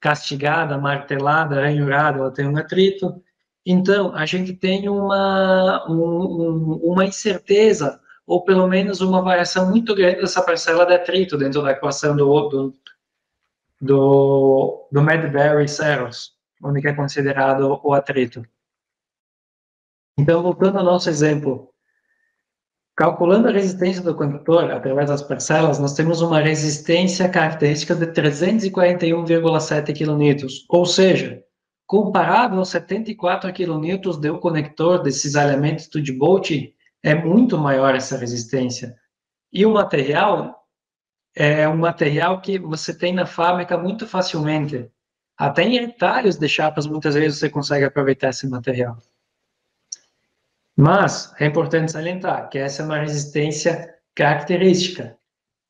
castigada, martelada, ranhurada, ela tem um atrito. Então, a gente tem uma incerteza, ou pelo menos uma variação muito grande dessa parcela de atrito dentro da equação do Madbury-Serros, onde é considerado o atrito. Então, voltando ao nosso exemplo, calculando a resistência do condutor através das parcelas, nós temos uma resistência característica de 341,7 kN, ou seja, comparado aos 74 kN do conector de cisalhamento Studebault, é muito maior essa resistência. E o material é um material que você tem na fábrica muito facilmente. Até em retalhos de chapas, muitas vezes você consegue aproveitar esse material. Mas é importante salientar que essa é uma resistência característica.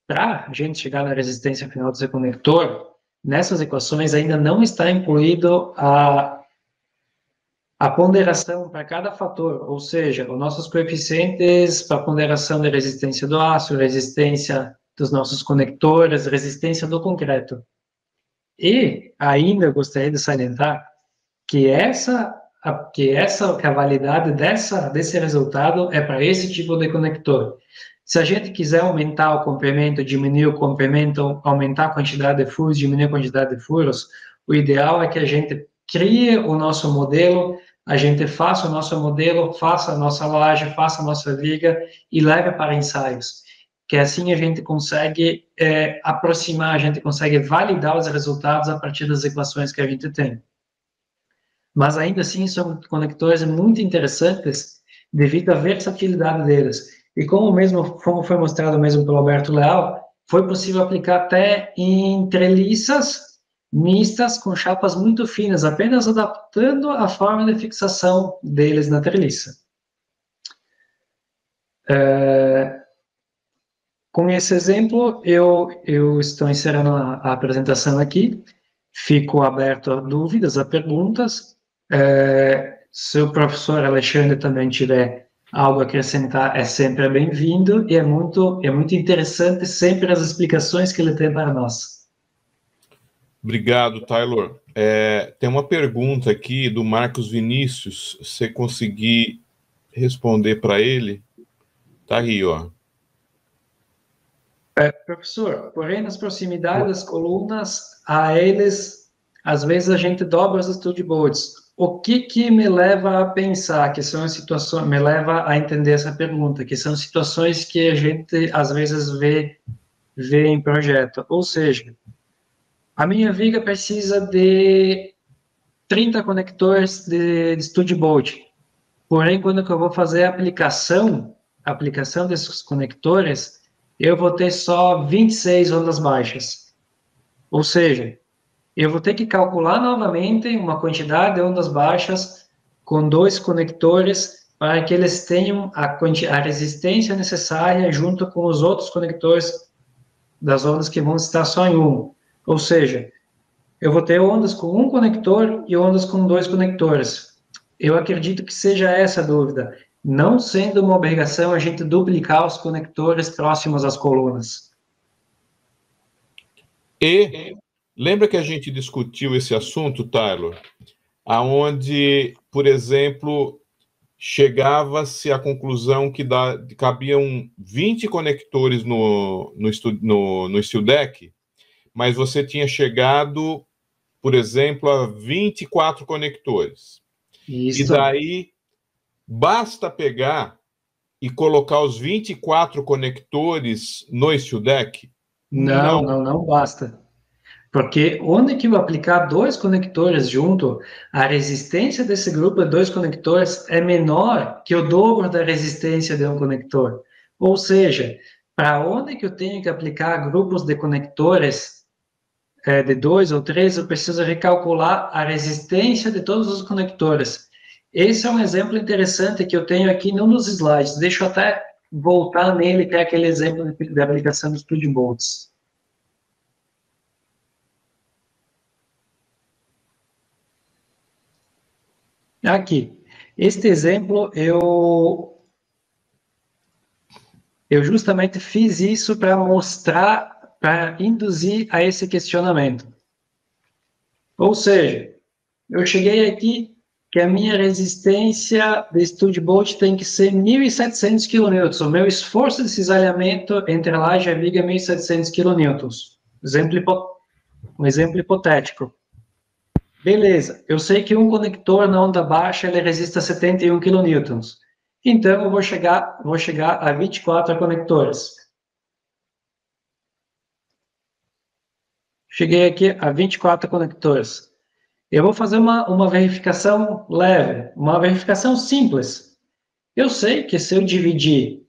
Para a gente chegar na resistência final do seu conector, nessas equações ainda não está incluído a ponderação para cada fator, ou seja, os nossos coeficientes para ponderação da resistência do aço, resistência dos nossos conectores, resistência do concreto. E ainda eu gostaria de salientar que a validade desse resultado é para esse tipo de conector. Se a gente quiser aumentar o comprimento, diminuir o comprimento, aumentar a quantidade de furos, diminuir a quantidade de furos, o ideal é que a gente crie o nosso modelo, a gente faça o nosso modelo, faça a nossa laje, faça a nossa viga e leve para ensaios. Que assim a gente consegue aproximar, a gente consegue validar os resultados a partir das equações que a gente tem. Mas ainda assim são conectores muito interessantes devido à versatilidade deles. E como foi mostrado mesmo pelo Alberto Leal, foi possível aplicar até em treliças mistas com chapas muito finas, apenas adaptando a forma de fixação deles na treliça. Com esse exemplo, eu estou encerrando a apresentação aqui. Fico aberto a dúvidas, a perguntas. Se o professor Alexandre também tiver algo a acrescentar, é sempre bem-vindo e é muito interessante sempre as explicações que ele tem para nós. Obrigado, Taylor. Tem uma pergunta aqui do Marcos Vinícius. Se você conseguir responder para ele, tá aí, ó. Professor, porém nas proximidades das colunas, a eles, às vezes a gente dobra os Studebaults. O que me leva a pensar que são situações, me leva a entender essa pergunta, que são situações que a gente às vezes vê em projeto. Ou seja, a minha viga precisa de 30 conectores de Studebault. Porém, quando eu vou fazer a aplicação desses conectores, eu vou ter só 26 ondas baixas. Ou seja, eu vou ter que calcular novamente uma quantidade de ondas baixas com 2 conectores para que eles tenham a resistência necessária junto com os outros conectores das ondas que vão estar só em um. Ou seja, eu vou ter ondas com um conector e ondas com dois conectores. Eu acredito que seja essa a dúvida, não sendo uma obrigação a gente duplicar os conectores próximos às colunas. E lembra que a gente discutiu esse assunto, Taylor, aonde, por exemplo, chegava-se à conclusão que cabiam 20 conectores no Steel Deck, mas você tinha chegado, por exemplo, a 24 conectores. Isso. E daí, basta pegar e colocar os 24 conectores no Steel Deck? Não basta. Porque onde que eu aplicar dois conectores junto, a resistência desse grupo de dois conectores é menor que o dobro da resistência de um conector. Ou seja, para onde que eu tenho que aplicar grupos de conectores de dois ou três, eu preciso recalcular a resistência de todos os conectores. Esse é um exemplo interessante que eu tenho aqui num dos slides. Deixa eu até voltar nele, que é aquele exemplo de aplicação dos Studio Bolts. Aqui, este exemplo eu justamente fiz isso para mostrar, para induzir a esse questionamento. Ou seja, eu cheguei aqui que a minha resistência de Studio Bolt tem que ser 1.700 kN. O meu esforço de cisalhamento entre a laje e a viga é 1.700 kN. Um exemplo hipotético. Beleza, eu sei que um conector na onda baixa ele resiste a 71 kN. Então, eu vou chegar a 24 conectores. Cheguei aqui a 24 conectores. Eu vou fazer uma verificação leve, uma verificação simples. Eu sei que se eu dividir,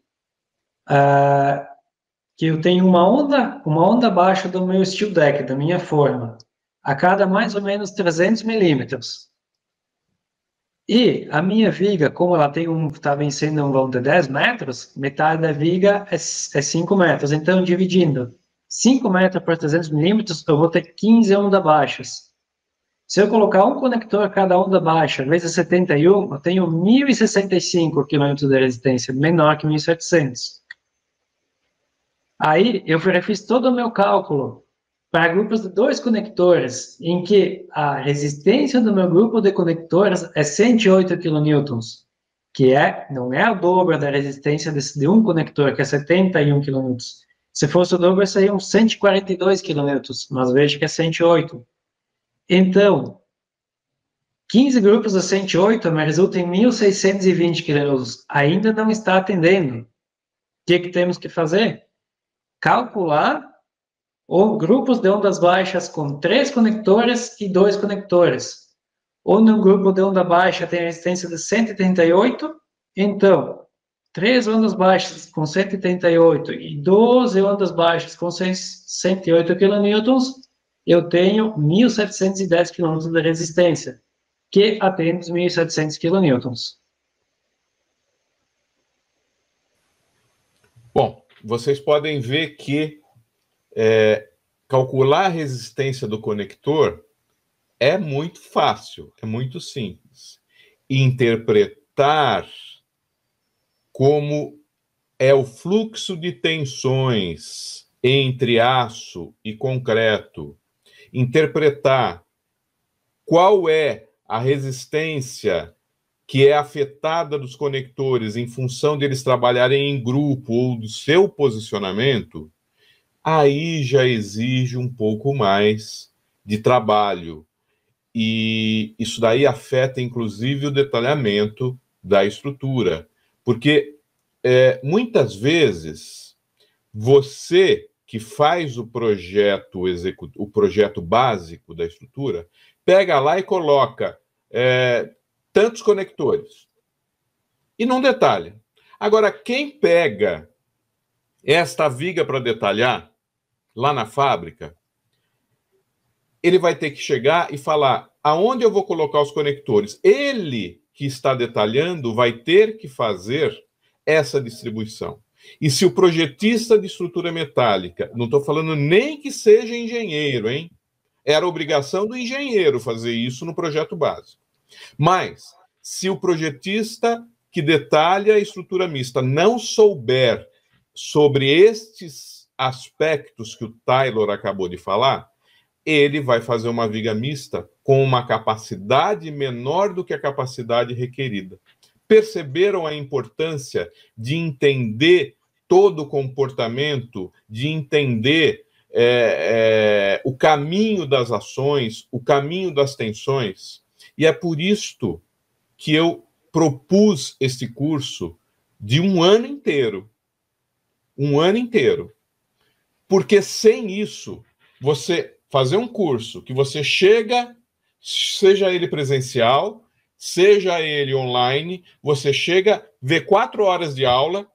que eu tenho uma onda baixa do meu steel deck, da minha forma, a cada mais ou menos 300 milímetros. E a minha viga, como ela está vencendo um vão de 10 metros, metade da viga é 5 metros. Então, dividindo 5 metros por 300 milímetros, eu vou ter 15 ondas baixas. Se eu colocar um conector cada onda baixa, vezes 71, eu tenho 1.065 km de resistência, menor que 1.700. Aí, eu refiz todo o meu cálculo para grupos de dois conectores, em que a resistência do meu grupo de conectores é 108 kN, que não é o dobro da resistência de um conector, que é 71 kN. Se fosse o dobro, seriam 142 kN, mas veja que é 108. Então, 15 grupos de 108 me resulta em 1.620 kN. Ainda não está atendendo. O que temos que fazer? Calcular ou grupos de ondas baixas com 3 conectores e 2 conectores. Ou no grupo de onda baixa tem resistência de 138, então, 3 ondas baixas com 138 e 12 ondas baixas com 108 kN, eu tenho 1.710 kN de resistência, que atende os 1.700 kN. Bom, vocês podem ver que calcular a resistência do conector é muito fácil, é muito simples. Interpretar como é o fluxo de tensões entre aço e concreto, interpretar qual é a resistência que é afetada dos conectores em função deles trabalharem em grupo ou do seu posicionamento, aí já exige um pouco mais de trabalho. E isso daí afeta, inclusive, o detalhamento da estrutura. Porque, muitas vezes, você que faz o projeto básico da estrutura, pega lá e coloca tantos conectores. E não detalha. Agora, quem pega esta viga para detalhar lá na fábrica, ele vai ter que chegar e falar aonde eu vou colocar os conectores. Ele que está detalhando vai ter que fazer essa distribuição. E se o projetista de estrutura metálica, não estou falando nem que seja engenheiro, hein? Era obrigação do engenheiro fazer isso no projeto básico. Mas, se o projetista que detalha a estrutura mista não souber sobre estes aspectos que o Taylor acabou de falar, ele vai fazer uma viga mista com uma capacidade menor do que a capacidade requerida. Perceberam a importância de entender todo o comportamento, de entender o caminho das ações, o caminho das tensões? E é por isto que eu propus este curso de um ano inteiro. Um ano inteiro. Porque sem isso, você fazer um curso que você chega, seja ele presencial, seja ele online, você chega, vê 4 horas de aula,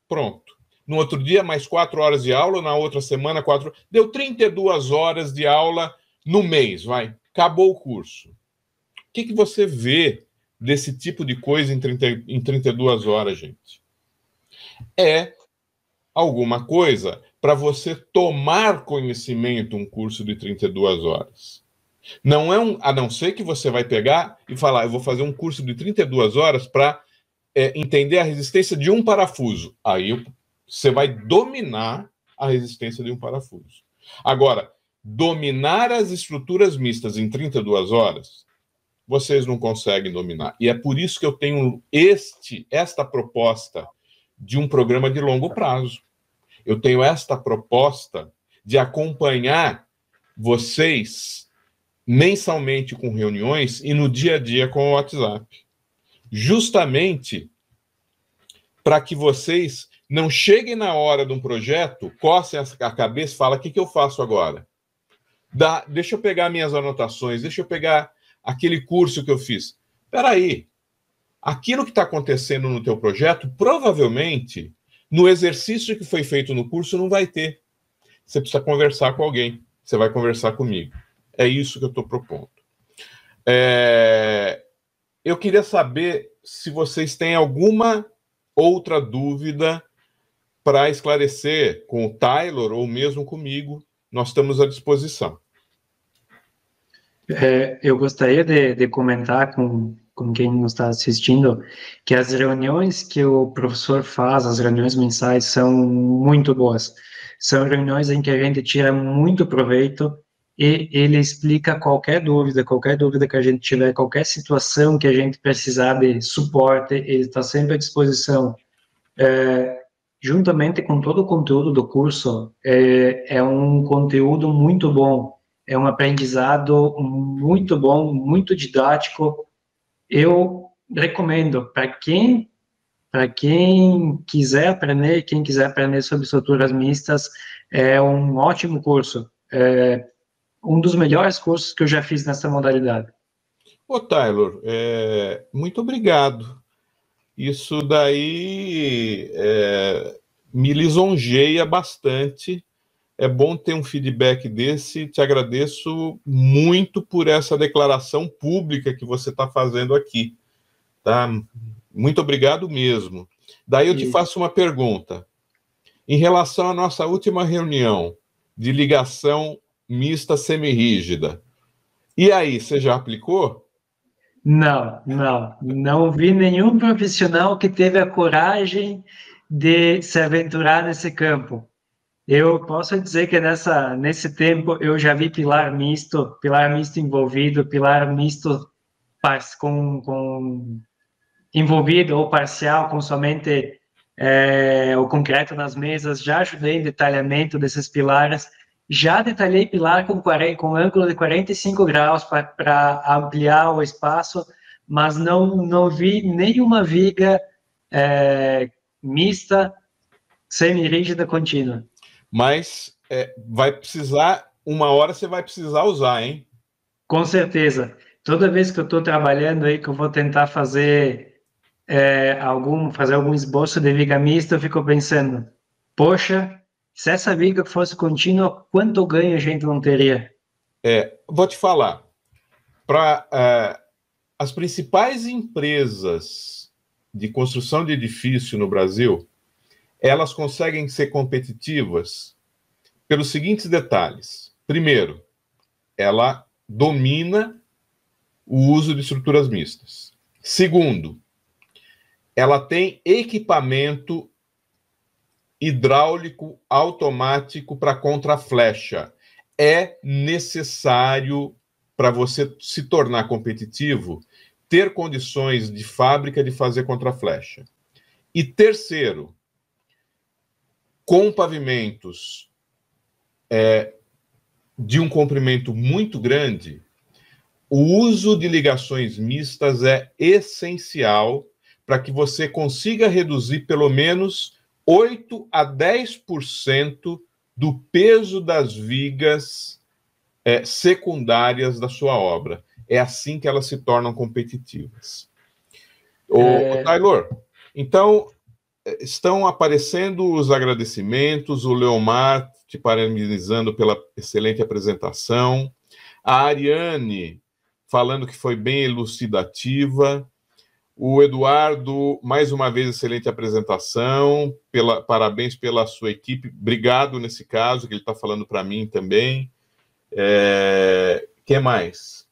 pronto. No outro dia, mais 4 horas de aula, na outra semana, 4. Deu 32 horas de aula no mês, vai. Acabou o curso. O que você vê desse tipo de coisa em 32 horas, gente? É alguma coisa para você tomar conhecimento um curso de 32 horas. Não é a não ser que você vai pegar e falar, eu vou fazer um curso de 32 horas para entender a resistência de um parafuso. Aí você vai dominar a resistência de um parafuso. Agora, dominar as estruturas mistas em 32 horas, vocês não conseguem dominar. E é por isso que eu tenho esta proposta de um programa de longo prazo. Eu tenho esta proposta de acompanhar vocês mensalmente com reuniões e no dia a dia com o WhatsApp. Justamente para que vocês não cheguem na hora de um projeto, cocem a cabeça e falem, o que eu faço agora? Deixa eu pegar minhas anotações, deixa eu pegar aquele curso que eu fiz. Espera aí, aquilo que está acontecendo no teu projeto, provavelmente, no exercício que foi feito no curso, não vai ter. Você precisa conversar com alguém. Você vai conversar comigo. É isso que eu estou propondo. Eu queria saber se vocês têm alguma outra dúvida para esclarecer com o Taylor ou mesmo comigo. Nós estamos à disposição. Eu gostaria de comentar com quem nos está assistindo que as reuniões que o professor faz, as reuniões mensais, são muito boas. São reuniões em que a gente tira muito proveito e ele explica qualquer dúvida que a gente tiver, qualquer situação que a gente precisar de suporte, ele está sempre à disposição. Juntamente com todo o conteúdo do curso, é um conteúdo muito bom, é um aprendizado muito bom, muito didático. Eu recomendo para quem quiser aprender sobre estruturas mistas, é um ótimo curso, é um dos melhores cursos que eu já fiz nessa modalidade. Ô, Taylor, muito obrigado. Isso daí me lisonjeia bastante. É bom ter um feedback desse. Te agradeço muito por essa declaração pública que você está fazendo aqui. Tá? Muito obrigado mesmo. Daí eu te faço uma pergunta. Em relação à nossa última reunião de ligação mista semirrígida, e aí, você já aplicou? Não vi nenhum profissional que teve a coragem de se aventurar nesse campo. Eu posso dizer que nesse tempo eu já vi pilar misto envolvido, pilar misto com envolvido ou parcial com somente o concreto nas mesas. Já ajudei em detalhamento desses pilares. Já detalhei pilar com ângulo de 45 graus para ampliar o espaço, mas não vi nenhuma viga mista, semi-rígida contínua. Mas vai precisar, uma hora você vai precisar usar, hein? Com certeza. Toda vez que eu estou trabalhando aí, que eu vou tentar fazer algum esboço de viga mista, eu fico pensando, poxa, se essa viga fosse contínua, quanto ganho a gente não teria? Vou te falar, para as principais empresas de construção de edifício no Brasil, elas conseguem ser competitivas pelos seguintes detalhes. Primeiro, ela domina o uso de estruturas mistas. Segundo, ela tem equipamento hidráulico automático para contra-flecha. É necessário, para você se tornar competitivo, ter condições de fábrica de fazer contra-flecha. E terceiro, com pavimentos de um comprimento muito grande, o uso de ligações mistas é essencial para que você consiga reduzir pelo menos 8 a 10% do peso das vigas secundárias da sua obra. É assim que elas se tornam competitivas. Taylor, então, estão aparecendo os agradecimentos, o Leomar te parabenizando pela excelente apresentação, a Ariane falando que foi bem elucidativa, o Eduardo, mais uma vez, excelente apresentação, parabéns pela sua equipe, obrigado nesse caso, que ele está falando para mim também. Que mais?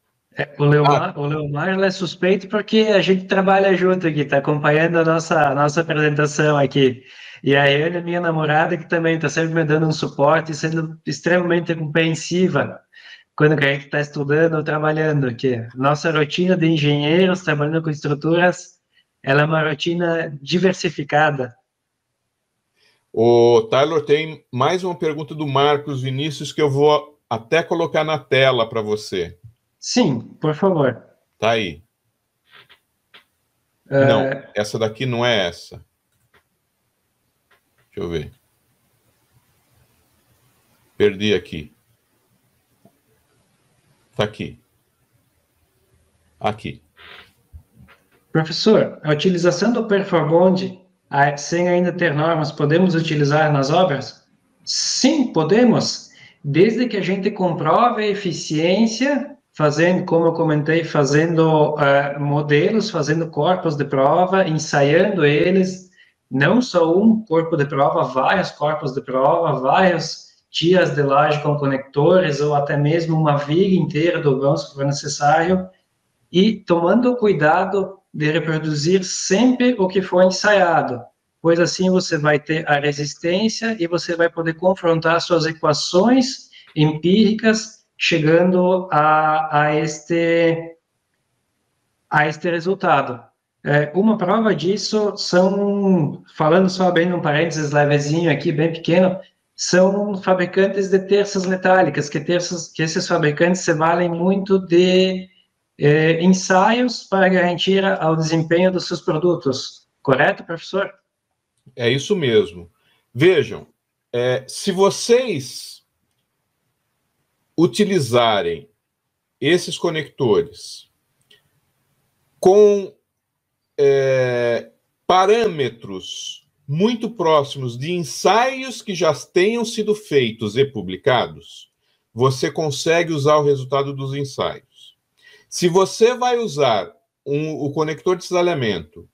O Leomar ele é suspeito porque a gente trabalha junto aqui, está acompanhando a nossa apresentação aqui. E a Ana, minha namorada, que também está sempre me dando um suporte, sendo extremamente compreensiva quando a gente está estudando ou trabalhando aqui. Nossa rotina de engenheiros trabalhando com estruturas, ela é uma rotina diversificada. O Taylor tem mais uma pergunta do Marcos Vinícius que eu vou até colocar na tela para você. Sim, por favor. Tá aí. Não, essa daqui não é essa. Deixa eu ver. Perdi aqui. Tá aqui. Aqui. Professor, a utilização do Perforbond, sem ainda ter normas, podemos utilizar nas obras? Sim, podemos, desde que a gente comprove a eficiência, fazendo, como eu comentei, fazendo modelos, fazendo corpos de prova, ensaiando eles, não só um corpo de prova, vários corpos de prova, vários tiras de laje com conectores, ou até mesmo uma viga inteira do vão, se for necessário, e tomando cuidado de reproduzir sempre o que foi ensaiado, pois assim você vai ter a resistência e você vai poder confrontar suas equações empíricas, chegando a este resultado. Uma prova disso são, falando só bem num parênteses levezinho aqui, bem pequeno, são fabricantes de terças metálicas, que esses fabricantes se valem muito de ensaios para garantir o desempenho dos seus produtos. Correto, professor? É isso mesmo. Vejam, se vocês utilizarem esses conectores com parâmetros muito próximos de ensaios que já tenham sido feitos e publicados, você consegue usar o resultado dos ensaios. Se você vai usar o conector de cisalhamento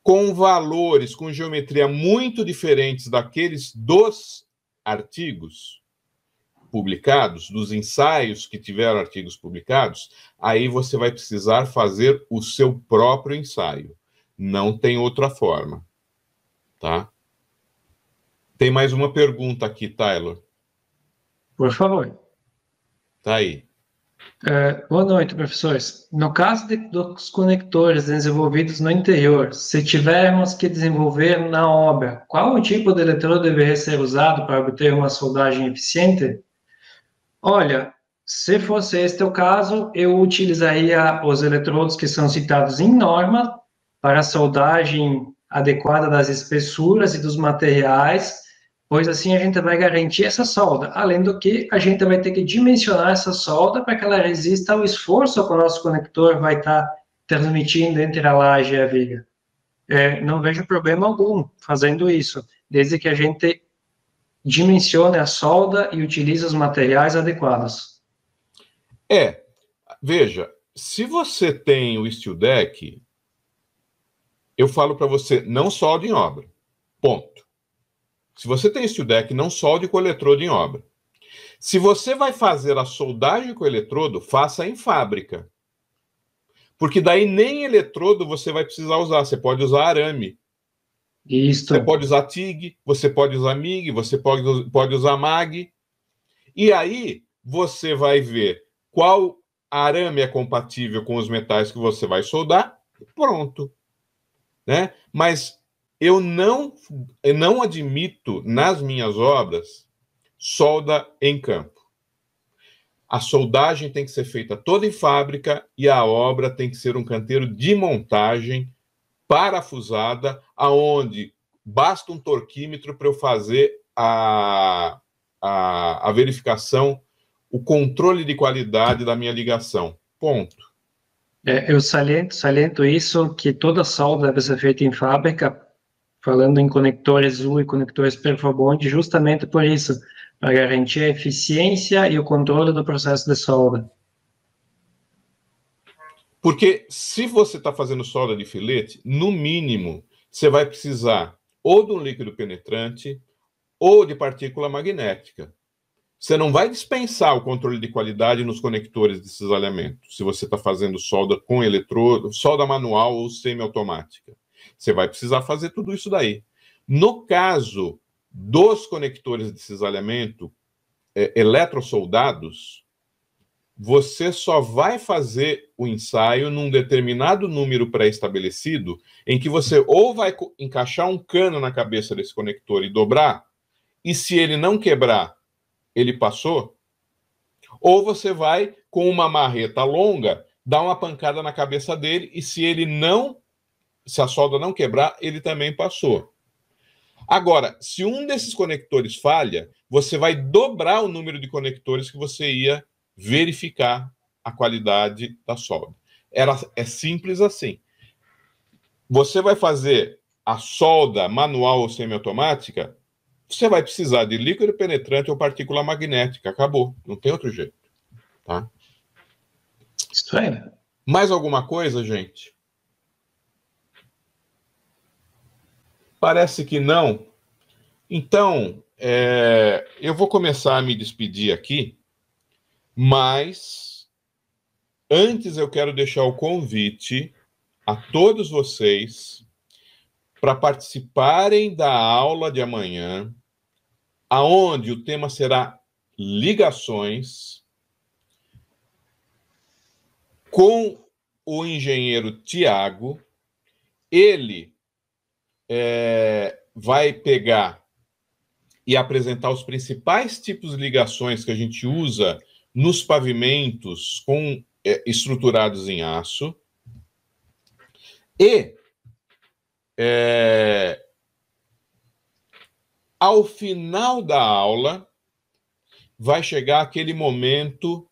com valores, com geometria muito diferentes daqueles dos artigos publicados, dos ensaios que tiveram artigos publicados, aí você vai precisar fazer o seu próprio ensaio. Não tem outra forma, tá? Tem mais uma pergunta aqui, Taylor. Por favor. Tá aí. Boa noite, professores. No caso dos conectores desenvolvidos no interior, se tivermos que desenvolver na obra, qual o tipo de eletrodo deveria ser usado para obter uma soldagem eficiente? Olha, se fosse este o caso, eu utilizaria os eletrodos que são citados em norma para a soldagem adequada das espessuras e dos materiais, pois assim a gente vai garantir essa solda. Além do que, a gente vai ter que dimensionar essa solda para que ela resista ao esforço que o nosso conector vai estar transmitindo entre a laje e a viga. Não vejo problema algum fazendo isso, desde que a gente dimensione a solda e utilize os materiais adequados. Veja, se você tem o Steel Deck, eu falo para você, não solde em obra. Ponto. Se você tem steel deck, não solde com eletrodo em obra. Se você vai fazer a soldagem com eletrodo, faça em fábrica. Porque daí nem eletrodo você vai precisar usar. Você pode usar arame. Isto. Você pode usar TIG, você pode usar MIG, você pode usar MAG. E aí você vai ver qual arame é compatível com os metais que você vai soldar. Pronto. Né? Mas eu não admito nas minhas obras solda em campo. A soldagem tem que ser feita toda em fábrica e a obra tem que ser um canteiro de montagem parafusada, aonde basta um torquímetro para eu fazer a verificação, o controle de qualidade da minha ligação. Ponto. Eu saliento isso, que toda solda deve ser feita em fábrica, falando em conectores U e conectores Perfobond, justamente por isso, para garantir a eficiência e o controle do processo de solda. Porque se você está fazendo solda de filete, no mínimo, você vai precisar ou de um líquido penetrante ou de partícula magnética. Você não vai dispensar o controle de qualidade nos conectores de cisalhamento, se você está fazendo solda com eletrodo, solda manual ou semiautomática. Você vai precisar fazer tudo isso daí. No caso dos conectores de cisalhamento eletrosoldados, você só vai fazer o ensaio num determinado número pré-estabelecido, em que você ou vai encaixar um cano na cabeça desse conector e dobrar, e se ele não quebrar, ele passou, ou você vai, com uma marreta longa, dar uma pancada na cabeça dele, e se a solda não quebrar, ele também passou. Agora, se um desses conectores falha, você vai dobrar o número de conectores que você ia verificar a qualidade da solda. É simples assim. Você vai fazer a solda manual ou semiautomática, você vai precisar de líquido penetrante ou partícula magnética. Acabou. Não tem outro jeito. Tá? Isso é. Mais alguma coisa, gente? Parece que não. Então, eu vou começar a me despedir aqui, mas antes eu quero deixar o convite a todos vocês para participarem da aula de amanhã, aonde o tema será ligações, com o engenheiro Tiago. Ele vai pegar e apresentar os principais tipos de ligações que a gente usa nos pavimentos estruturados em aço. E ao final da aula, vai chegar aquele momento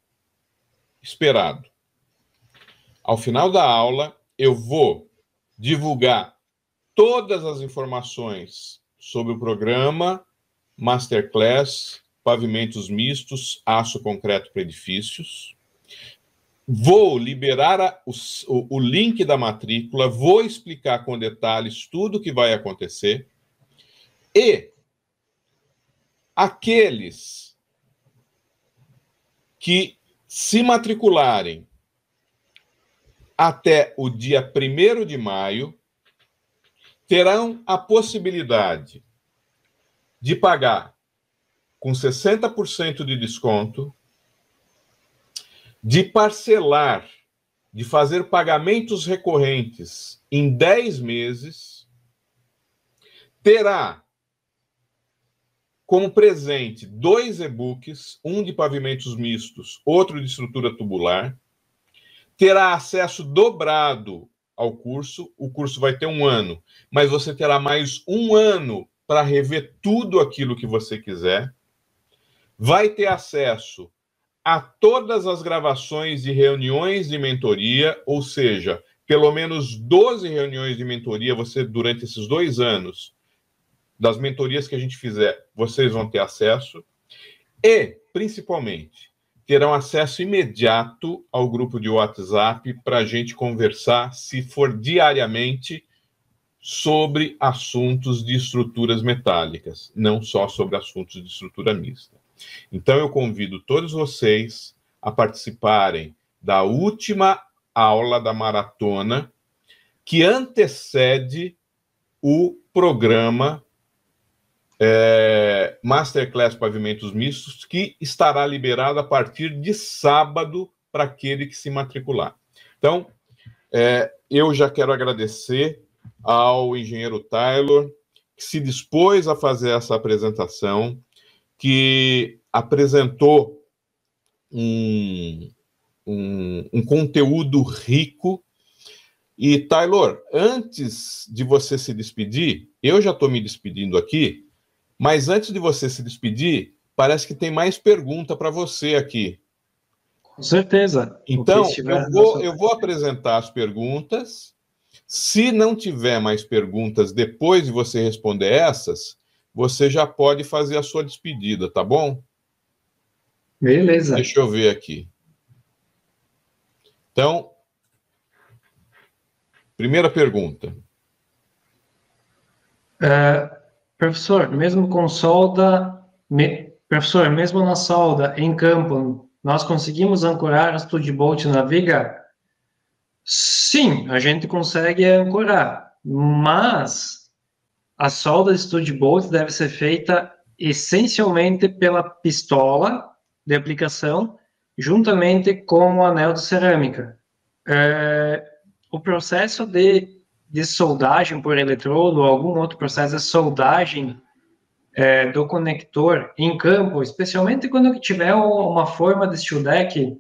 esperado. Ao final da aula, eu vou divulgar todas as informações sobre o programa Masterclass Pavimentos Mistos, Aço Concreto para Edifícios. Vou liberar o link da matrícula, vou explicar com detalhes tudo o que vai acontecer. E aqueles que se matricularem até o dia 1º de maio terão a possibilidade de pagar com 60% de desconto, de parcelar, de fazer pagamentos recorrentes em 10 meses, terá como presente 2 e-books, um de pavimentos mistos, outro de estrutura tubular, terá acesso dobrado ao curso. O curso vai ter 1 ano, mas você terá mais 1 ano para rever tudo aquilo que você quiser. Vai ter acesso a todas as gravações de reuniões de mentoria, ou seja, pelo menos 12 reuniões de mentoria, você, durante esses 2 anos, das mentorias que a gente fizer, vocês vão ter acesso. E, principalmente, terão acesso imediato ao grupo de WhatsApp para a gente conversar, se for diariamente, sobre assuntos de estruturas metálicas, não só sobre assuntos de estrutura mista. Então, eu convido todos vocês a participarem da última aula da maratona que antecede o programa Masterclass Pavimentos Mistos, que estará liberado a partir de sábado para aquele que se matricular. Então, eu já quero agradecer ao engenheiro Taylor, que se dispôs a fazer essa apresentação, que apresentou um conteúdo rico. E, Taylor, antes de você se despedir, eu já estou me despedindo aqui, mas antes de você se despedir, parece que tem mais pergunta para você aqui. Com certeza. Então, eu vou apresentar as perguntas. Se não tiver mais perguntas depois de você responder essas, você já pode fazer a sua despedida, tá bom? Beleza. Deixa eu ver aqui. Então, primeira pergunta. Professor, mesmo com solda, professor, mesmo na solda em campo, nós conseguimos ancorar a Stud Bolt na viga? Sim, a gente consegue ancorar, mas a solda de Stud Bolt deve ser feita essencialmente pela pistola de aplicação, juntamente com o anel de cerâmica. O processo de soldagem por eletrodo ou algum outro processo de soldagem do conector em campo, especialmente quando tiver uma forma de steel deck,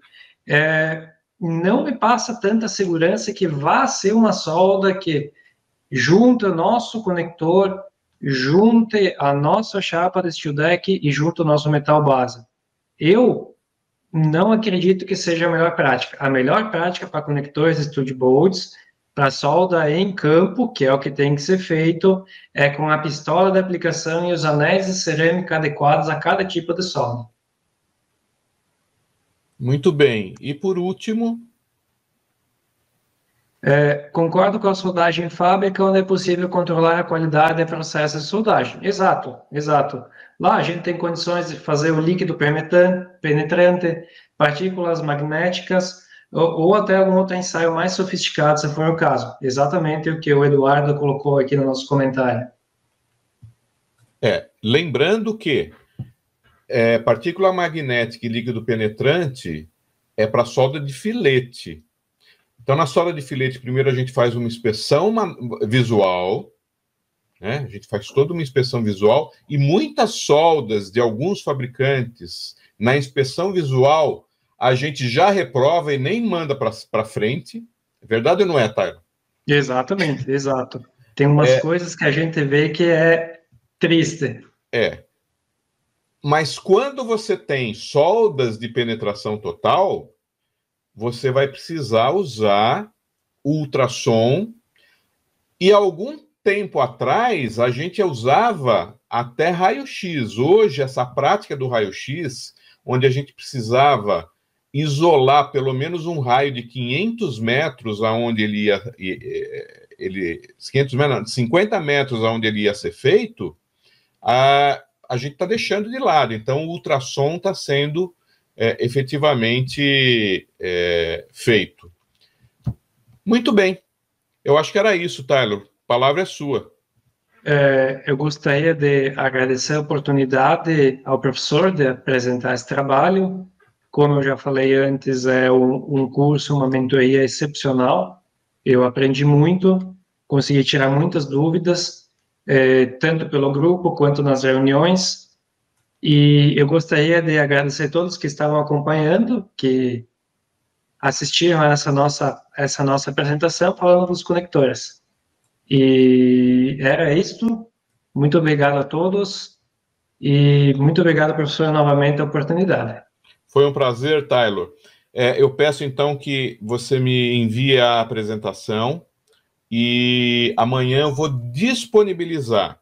não me passa tanta segurança que vá ser uma solda que junta o nosso conector, junte a nossa chapa de steel deck e junta o nosso metal base. Eu não acredito que seja a melhor prática. A melhor prática para conectores de Stud Bolts, para solda em campo, que é o que tem que ser feito, é com a pistola de aplicação e os anéis de cerâmica adequados a cada tipo de solda. Muito bem. E por último... concordo com a soldagem em fábrica, onde é possível controlar a qualidade do processo de soldagem. Exato, exato. Lá a gente tem condições de fazer o líquido penetrante, partículas magnéticas, ou até algum outro ensaio mais sofisticado, se for o caso. Exatamente o que o Eduardo colocou aqui no nosso comentário. Lembrando que partícula magnética e líquido penetrante é para solda de filete. Então, na solda de filete, primeiro a gente faz uma inspeção visual, né? A gente faz toda uma inspeção visual, e muitas soldas de alguns fabricantes, na inspeção visual, a gente já reprova e nem manda para frente. É verdade ou não é, Taylor? Exatamente, exato. Tem umas coisas que a gente vê que é triste. Mas quando você tem soldas de penetração total, você vai precisar usar ultrassom. E algum tempo atrás, a gente usava até raio-x. Hoje, essa prática do raio-x, onde a gente precisava isolar pelo menos um raio de 500 metros aonde ele ia... 500 metros, não, 50 metros aonde ele ia ser feito, a gente está deixando de lado. Então, o ultrassom está sendo efetivamente feito. Muito bem. Eu acho que era isso, Taylor. A palavra é sua. Eu gostaria de agradecer a oportunidade ao professor de apresentar esse trabalho. Como eu já falei antes, é um curso, uma mentoria excepcional. Eu aprendi muito, consegui tirar muitas dúvidas, tanto pelo grupo quanto nas reuniões. E eu gostaria de agradecer a todos que estavam acompanhando, que assistiram a essa nossa apresentação falando dos conectores. E era isto. Muito obrigado a todos e muito obrigado, professor, novamente a oportunidade. Foi um prazer, Taylor. Eu peço, então, que você me envie a apresentação e amanhã eu vou disponibilizar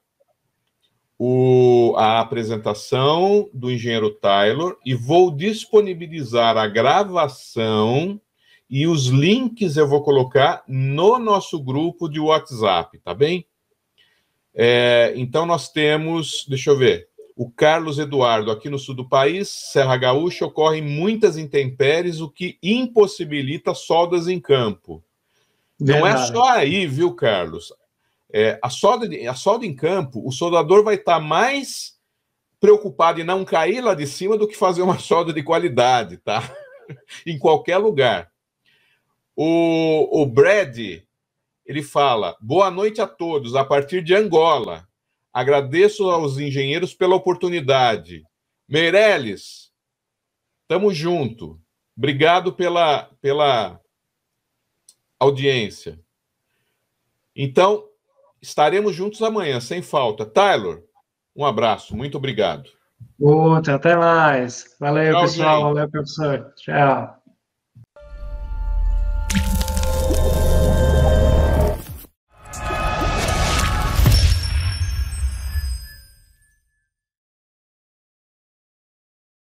a apresentação do engenheiro Taylor e vou disponibilizar a gravação e os links eu vou colocar no nosso grupo de WhatsApp, tá bem? Então, nós temos, deixa eu ver, o Carlos Eduardo, aqui no sul do país, Serra Gaúcha, ocorrem muitas intempéries, o que impossibilita soldas em campo. Não é só aí, viu, Carlos? A solda em campo, o soldador vai estar mais preocupado em não cair lá de cima do que fazer uma solda de qualidade, tá? Em qualquer lugar. O Brad, ele fala, boa noite a todos, a partir de Angola. Agradeço aos engenheiros pela oportunidade. Meirelles, tamo junto. Obrigado pela audiência. Então, estaremos juntos amanhã, sem falta. Taylor, um abraço, muito obrigado. Outra, até mais. Valeu, Tchau, pessoal. gente. Valeu, professor. Tchau.